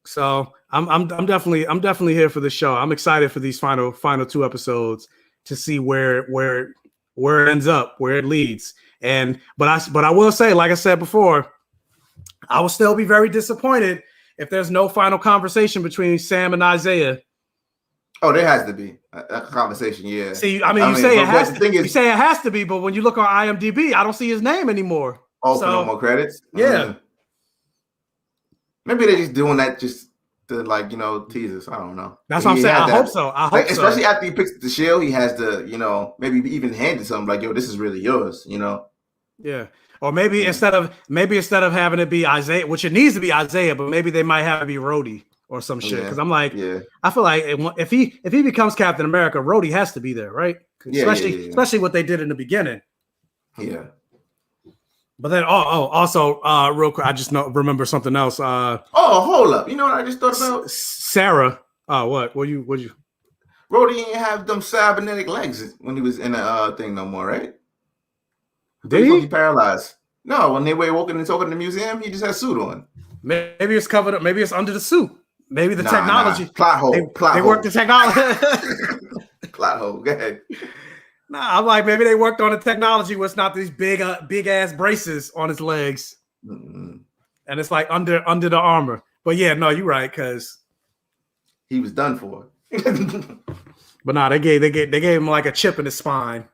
So I'm definitely here for the show. I'm excited for these final 2 episodes to see where it ends up, where it leads. But I will say, like I said before, I will still be very disappointed if there's no final conversation between Sam and Isaiah. Oh, there has to be a conversation. Yeah. See, you say it has to be, but when you look on IMDb, I don't see his name anymore. Oh, for no more credits. Yeah. Maybe they're just doing that just to tease us. I don't know. That's what I'm saying. I hope so. Especially after he picks the shield, he has to, maybe even hand it something like, yo, this is really yours, Yeah. Or maybe instead of having it be Isaiah, which it needs to be Isaiah, but maybe they might have it be Rhodey or some shit. Because I'm like, I feel like if he becomes Captain America, Rhodey has to be there, right? Especially what they did in the beginning. Yeah. But then, also, real quick, I just remember something else. Hold up! You know what I just thought about? Sarah. What? What you? Rhodey didn't have them cybernetic legs when he was in a thing no more, right? Did he? Paralyzed. No, when they were walking and talking in the museum, he just had a suit on. Maybe it's covered up. Maybe it's under the suit. Maybe the technology. Plot hole. They worked the technology. Plot hole. Go ahead. Nah, I'm like, maybe they worked on the technology where it's not these big ass braces on his legs, and it's like under the armor. But yeah, no, you're right, because he was done for. But nah, they gave him like a chip in his spine,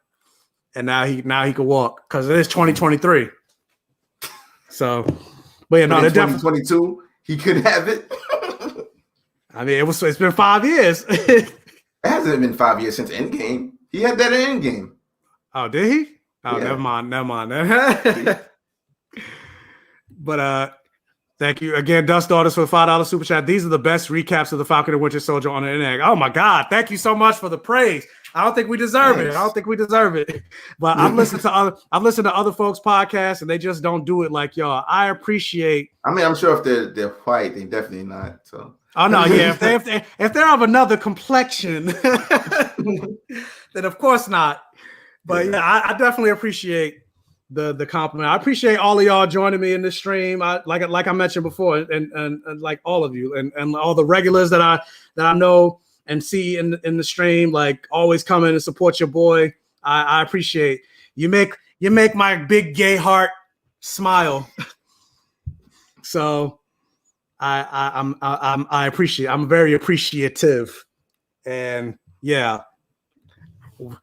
and now he can walk because it is 2023. So, but yeah, no, they're 2022. He could have it. I mean, it's been 5 years. It hasn't been 5 years since Endgame. He had that in Endgame. Oh, did he? Oh, yeah. Never mind. But thank you again, Dust Daughters, for the $5 super chat. These are the best recaps of the Falcon and Winter Soldier on the internet. Oh my God! Thank you so much for the praise. I don't think we deserve it. But I've listened to other folks' podcasts, and they just don't do it like y'all. I appreciate. I mean, I'm sure if they're white, they definitely not. So. Oh no, yeah. If they're of another complexion, then of course not. But yeah, I definitely appreciate the compliment. I appreciate all of y'all joining me in this stream. Like I mentioned before, and like all of you and all the regulars that I know and see in the stream, like always come in and support your boy. I appreciate you. Make my big gay heart smile. So. I appreciate. I'm very appreciative, and yeah,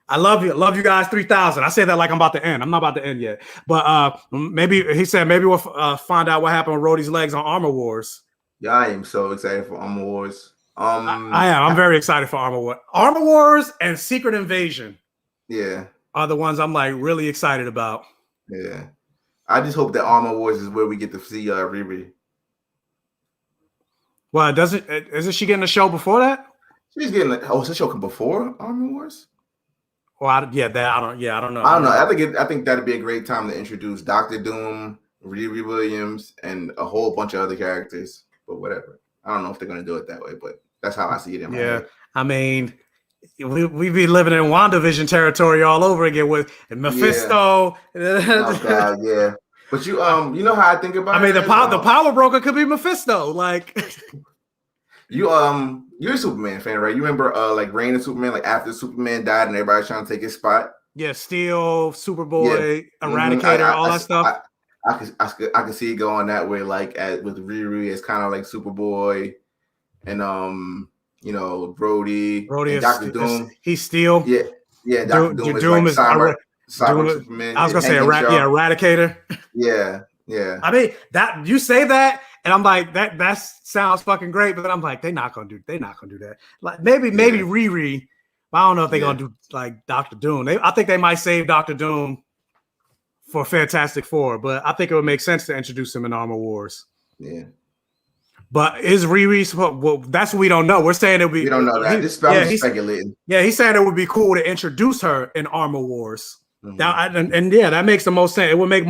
I love you. Love you guys. 3,000. I say that like I'm about to end. I'm not about to end yet, but maybe we'll find out what happened with Rhodey's legs on Armor Wars. Yeah, I am so excited for Armor Wars. I am. I'm very excited for Armor Wars. Armor Wars and Secret Invasion. Yeah, are the ones I'm like really excited about. Yeah, I just hope that Armor Wars is where we get to see Riri. Well, isn't she getting a show before that? She's getting is the show before Armor Wars? Well, I don't know. I think that'd be a great time to introduce Dr. Doom, Riri Williams, and a whole bunch of other characters. But whatever. I don't know if they're gonna do it that way, but that's how I see it in my head. I mean, we be living in WandaVision territory all over again with Mephisto. Yeah. Oh God, yeah. But you know how I think about it. I mean, the power broker could be Mephisto. Like you're a Superman fan, right? You remember like Reign of Superman, like after Superman died and everybody's trying to take his spot? Yeah, Steel, Superboy, Eradicator, all that stuff. I could see it going that way, like with Riri as kind of like Superboy, and Rhodey and Dr. Doom. He's Steel. Yeah. Dr. Doom is like Cyber Superman. I was gonna say Eradicator. Yeah. I mean that you say that, and I'm like that sounds fucking great, but then I'm like they're not gonna do that. Like maybe Riri, but I don't know if they're gonna do like Dr. Doom. I think they might save Dr. Doom for Fantastic Four, but I think it would make sense to introduce him in Armor Wars. Yeah. But is Riri? Well, that's what we don't know. We're saying it would be. We don't know that. He's speculating. Yeah, he's saying it would be cool to introduce her in Armor Wars. Mm-hmm. That makes the most sense. It would make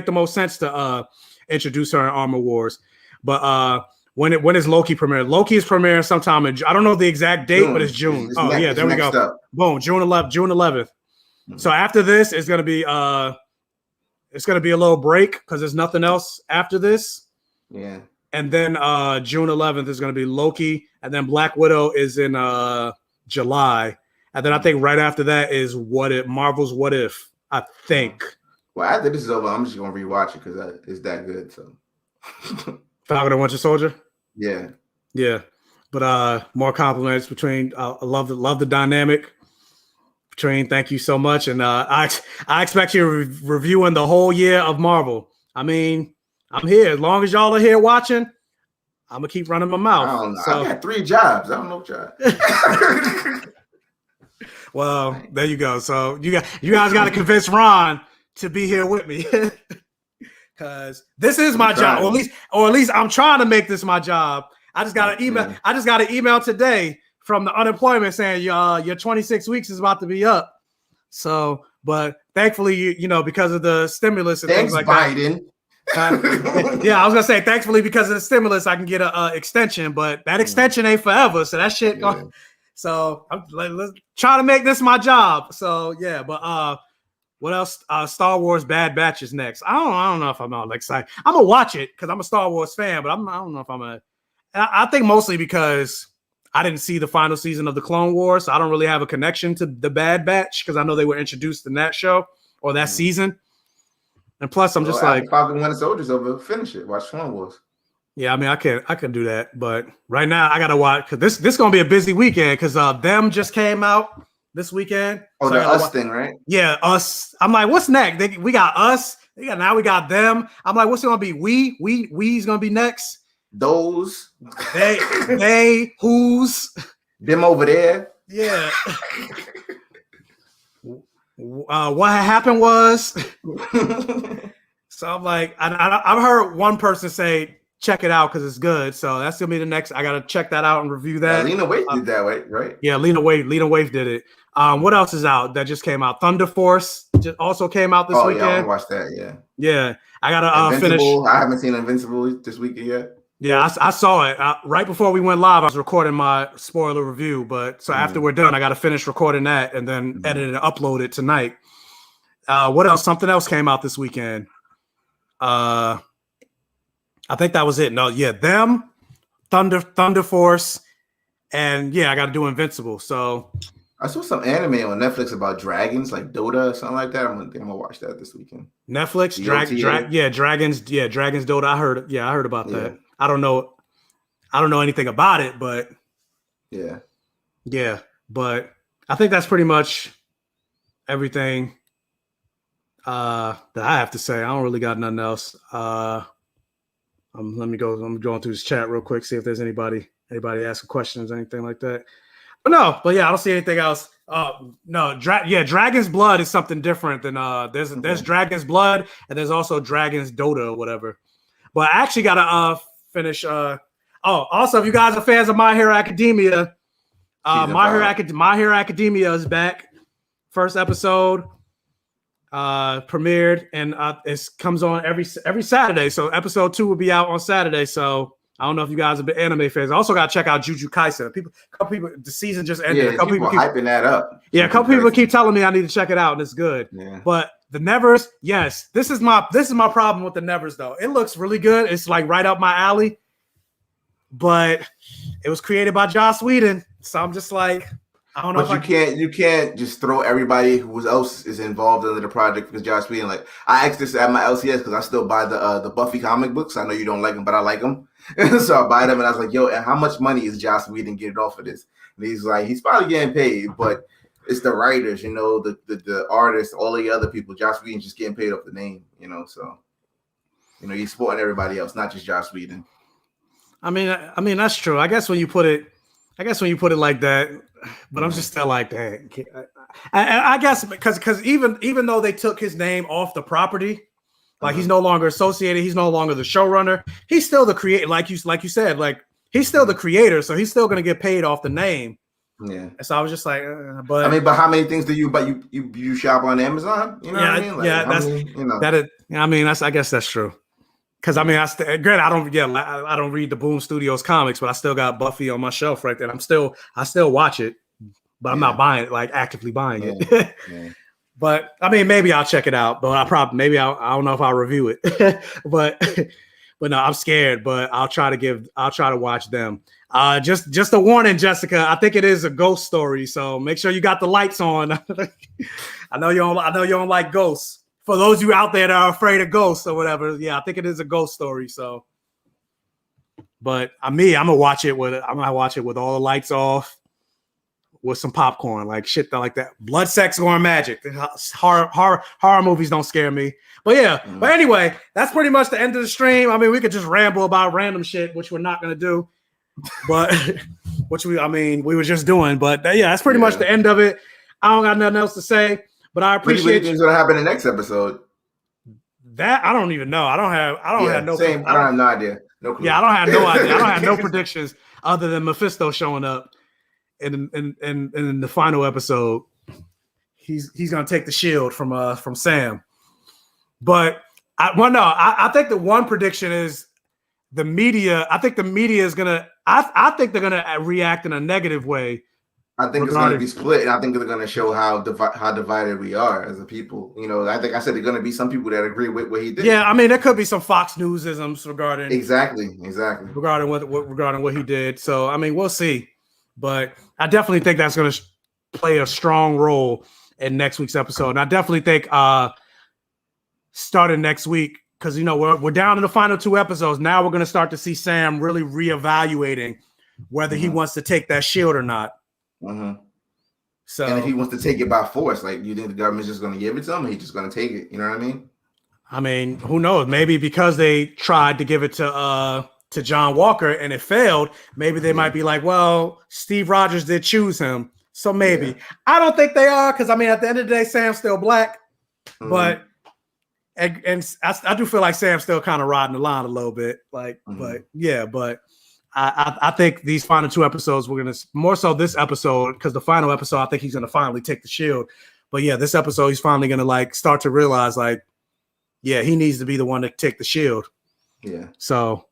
the most sense to introduce her in Armor Wars. But when is Loki premiere? Loki is premiering sometime in I don't know the exact date, but it's June. There we go. Up. Boom, June 11th. Mm-hmm. So after this, it's gonna be a little break because there's nothing else after this. Yeah. And then June 11th is gonna be Loki, and then Black Widow is in July, and then I think right after that is Marvel's What If. I think. Well, after this is over, I'm just gonna rewatch it because it's that good. So. Falcon and Winter Soldier. Yeah. But more compliments between. I love the dynamic between. Thank you so much, and I expect you reviewing the whole year of Marvel. I mean, I'm here as long as y'all are here watching. I'm gonna keep running my mouth. I don't know. So, I got 3 jobs. I don't know job. Well, there you go. So you guys got to convince Ron to be here with me. Because this is my job, or at least I'm trying to make this my job. I just got an email. Yeah. I just got an email today from the unemployment saying your 26 weeks is about to be up. So, but thankfully, because of the stimulus and things like Biden. That. Yeah, I was gonna say thankfully because of the stimulus, I can get a extension, but that extension ain't forever. So that shit. Yeah. So I'm let's try to make this my job. So yeah, but what else? Star Wars Bad Batch is next. I don't know if I'm all excited. I'm gonna watch it because I'm a Star Wars fan, but I don't know if I'm I think mostly because I didn't see the final season of the Clone Wars, so I don't really have a connection to the Bad Batch because I know they were introduced in that show or that season. And plus, I'm just like Falcon Winter Soldier's over. Finish it. Watch Clone Wars. Yeah, I mean, I can do that, but right now I gotta watch because this gonna be a busy weekend because them just came out this weekend. Oh, so the Us thing, right? Yeah, Us. I'm like, what's next? We got Us. Now we got them. I'm like, what's it gonna be? We's gonna be next. Those. They, who's. Them over there. Yeah. What happened was. So I'm like, I've heard one person say, check it out because it's good. So that's gonna be the next. I gotta check that out and review that. Lena Waithe did that, right? Yeah, Lena Waithe did it. What else is out that just came out? Thunder Force just also came out this weekend. Yeah, I want to watch that. Yeah. Yeah, I gotta finish. I haven't seen Invincible this weekend yet. Yeah, I saw it right before we went live. I was recording my spoiler review, but so after we're done, I gotta finish recording that and then edit and upload it tonight. What else? Something else came out this weekend. I think that was it. No, yeah, them, Thunder Force, and yeah, I got to do Invincible. So I saw some anime on Netflix about dragons, like Dota or something like that. I'm gonna watch that this weekend. Netflix, dragons, Dota. I heard about that. I don't know anything about it, but yeah. But I think that's pretty much everything that I have to say. I don't really got nothing else. Let me go. I'm going through this chat real quick, see if there's anybody asking questions, anything like that. But I don't see anything else. No, Dragon's Blood is something different than there's Dragon's Blood and there's also Dragon's Dota or whatever. But I actually gotta finish. Also, if you guys are fans of My Hero Academia, My Hero Academia is back. First episode premiered and it comes on every Saturday. So episode 2 will be out on Saturday. So I don't know if you guys are big anime fans. I also got to check out Jujutsu Kaisen. A couple people, the season just ended. Yeah, a couple people keep hyping that up. Yeah, a couple people keep telling me I need to check it out, and it's good. Yeah. But the Nevers, yes, this is my problem with the Nevers though. It looks really good. It's like right up my alley, but it was created by Joss Whedon, so I'm just like, I don't know. But you can't just throw everybody who else is involved in the project because Joss Whedon. Like I asked this at my LCS because I still buy the Buffy comic books. I know you don't like them, but I like them. So I buy them and I was like, yo, and how much money is Joss Whedon getting off of this? And he's like, he's probably getting paid, but it's the writers, the artists, all the other people. Joss Whedon's just getting paid off the name, so he's supporting everybody else, not just Joss Whedon. I mean that's true. I guess when you put it like that, but I'm just still like that. I guess because even though they took his name off the property, like he's no longer associated, he's no longer the showrunner. He's still the creator, like you said, like he's still the creator, so he's still gonna get paid off the name. Yeah. And so I was just like, but how many things do you shop on Amazon? You know what I mean? Like, I guess that's true. Because I mean, granted, I don't read the Boom Studios comics, but I still got Buffy on my shelf right there. I still watch it, but I'm not buying it, like actively buying it. But I mean, maybe I'll check it out. But I don't know if I'll review it. but no, I'm scared. But I'll try to watch them. Just a warning, Jessica. I think it is a ghost story, so make sure you got the lights on. I know you don't like ghosts. For those of you out there that are afraid of ghosts or whatever, yeah, I think it is a ghost story. So, but I'm gonna watch it with all the lights off, with some popcorn, like shit like that. Blood, sex, gore, and magic. Horror movies don't scare me. But yeah, but anyway, that's pretty much the end of the stream. I mean, we could just ramble about random shit, which we're not gonna do, but we were just doing. But yeah, that's pretty much the end of it. I don't got nothing else to say. But I appreciate what's gonna happen in the next episode. That I don't even know. I don't have no idea. No clue. Yeah, I don't have no idea. I don't have no predictions other than Mephisto showing up in the final episode. He's gonna take the shield from Sam. But I think the one prediction is the media. I think the media is gonna. I think they're gonna react in a negative way. I think it's going to be split, and I think they're going to show how divided we are as a people. You know, I think I said there's going to be some people that agree with what he did. Yeah, I mean, there could be some Fox News-isms regarding regarding what he did. So, I mean, we'll see. But I definitely think that's going to play a strong role in next week's episode. And I definitely think starting next week, because you know we're down to the final 2 episodes. Now we're going to start to see Sam really reevaluating whether he wants to take that shield or not. So, and if he wants to take it by force, like, you think the government's just going to give it to him, or he's just going to take it? You know what I mean? I mean, who knows? Maybe because they tried to give it to John Walker and it failed. Maybe they might be like, well, Steve Rogers did choose him, so maybe. I don't think they are, because I mean, at the end of the day, Sam's still black, but and I do feel like Sam's still kind of riding the line a little bit, like, but yeah, but. I think these final 2 episodes, we're going to more so this episode, because the final episode, I think he's going to finally take the shield. But yeah, this episode, he's finally going to like start to realize like, yeah, he needs to be the one to take the shield. Yeah. So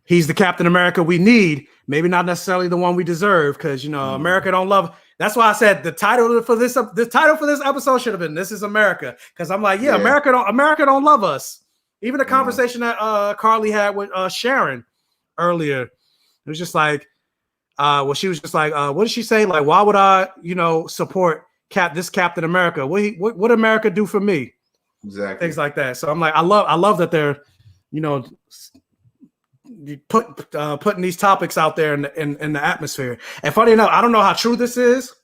he's the Captain America we need. Maybe not necessarily the one we deserve, because, you know, America don't love. That's why I said the title for this episode should have been "This Is America," because I'm like, yeah, America don't love us. Even the conversation that Carly had with Sharon earlier. It was just like, she was just like, what did she say? Like, why would I, you know, support this Captain America? What America do for me? Exactly. Things like that. So I'm like, I love that they're, you know, putting these topics out there in the atmosphere. And funny enough, I don't know how true this is.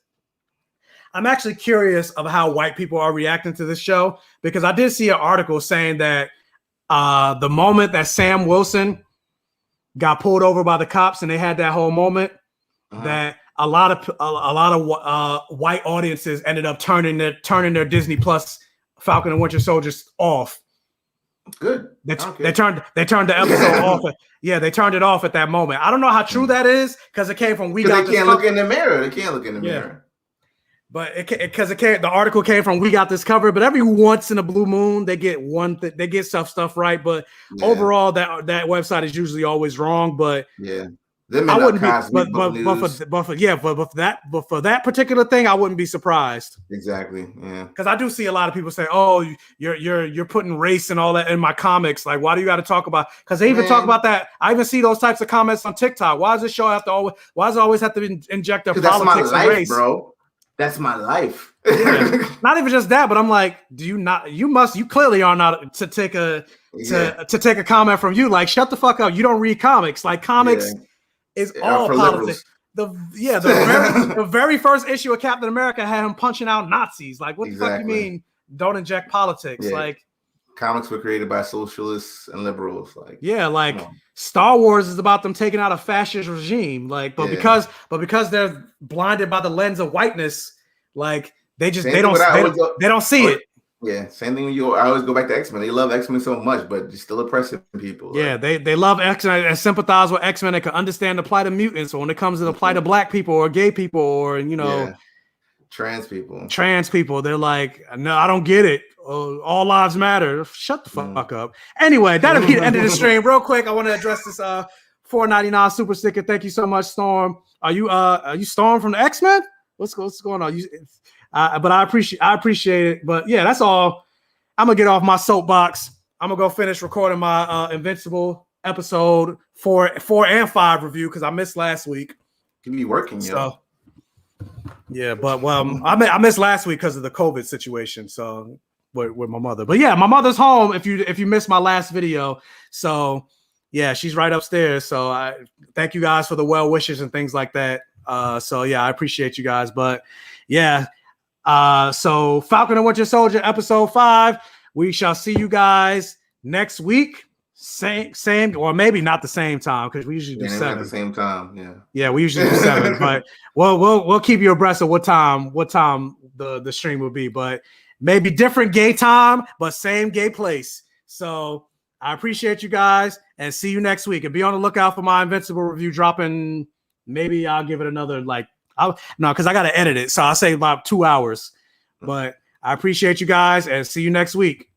I'm actually curious of how white people are reacting to this show, because I did see an article saying that the moment that Sam Wilson got pulled over by the cops and they had that whole moment, that a lot of white audiences ended up turning their Disney Plus Falcon and Winter Soldiers off. Good. They turned the episode off. Yeah, they turned it off at that moment. I don't know how true that is, because it came from They can't look in the mirror. They can't look in the mirror. But the article came from We Got This Covered. But every once in a blue moon, they get they get stuff right. But overall, that website is usually always wrong. But I wouldn't be. But for that particular thing, I wouldn't be surprised. Exactly. Yeah. Because I do see a lot of people say, "Oh, you're putting race and all that in my comics. Like, why do you got to talk about?" Because they even talk about that. I even see those types of comments on TikTok. Why does this show have to always? Why does it always have to inject a politics and race, bro? That's my life. Not even just that, but I'm like, you clearly are not to take a comment from you. Like, shut the fuck up. You don't read comics. Like, comics is all politics. The very first issue of Captain America had him punching out Nazis. Like, what the fuck you mean don't inject politics? Yeah. Like, comics were created by socialists and liberals. Like, Star Wars is about them taking out a fascist regime. Like, because they're blinded by the lens of whiteness, like they don't see it. Yeah, same thing. I always go back to X-Men. They love X-Men so much, but they're still oppressing people. Yeah, they love X-Men and sympathize with X-Men. They can understand the plight of mutants. So when it comes to the plight of black people or gay people, or Trans people. Trans people. They're like, no, I don't get it. All lives matter. Shut the fuck up. Anyway, that'll be the end of the stream. Real quick, I want to address this $4.99 super sticker. Thank you so much, Storm. Are you Storm from the X-Men? What's going on? But I appreciate it. But yeah, that's all. I'm gonna get off my soapbox. I'm gonna go finish recording my Invincible episode 4 and 5 review because I missed last week. You be working, yo. Yeah, but I missed last week because of the COVID situation. So with my mother, but yeah, my mother's home. If you missed my last video, so yeah, she's right upstairs. So I thank you guys for the well wishes and things like that. So yeah, I appreciate you guys. But yeah, so Falcon and Winter Soldier episode 5. We shall see you guys next week. Same, or maybe not the same time because we usually do 7 at the same time. Yeah, we usually do 7, but we'll keep you abreast of what time the stream will be. But maybe different gay time, but same gay place. So I appreciate you guys and see you next week. And be on the lookout for my Invincible review dropping. Maybe I'll give it another because I gotta edit it. So I'll say about 2 hours. But I appreciate you guys and see you next week.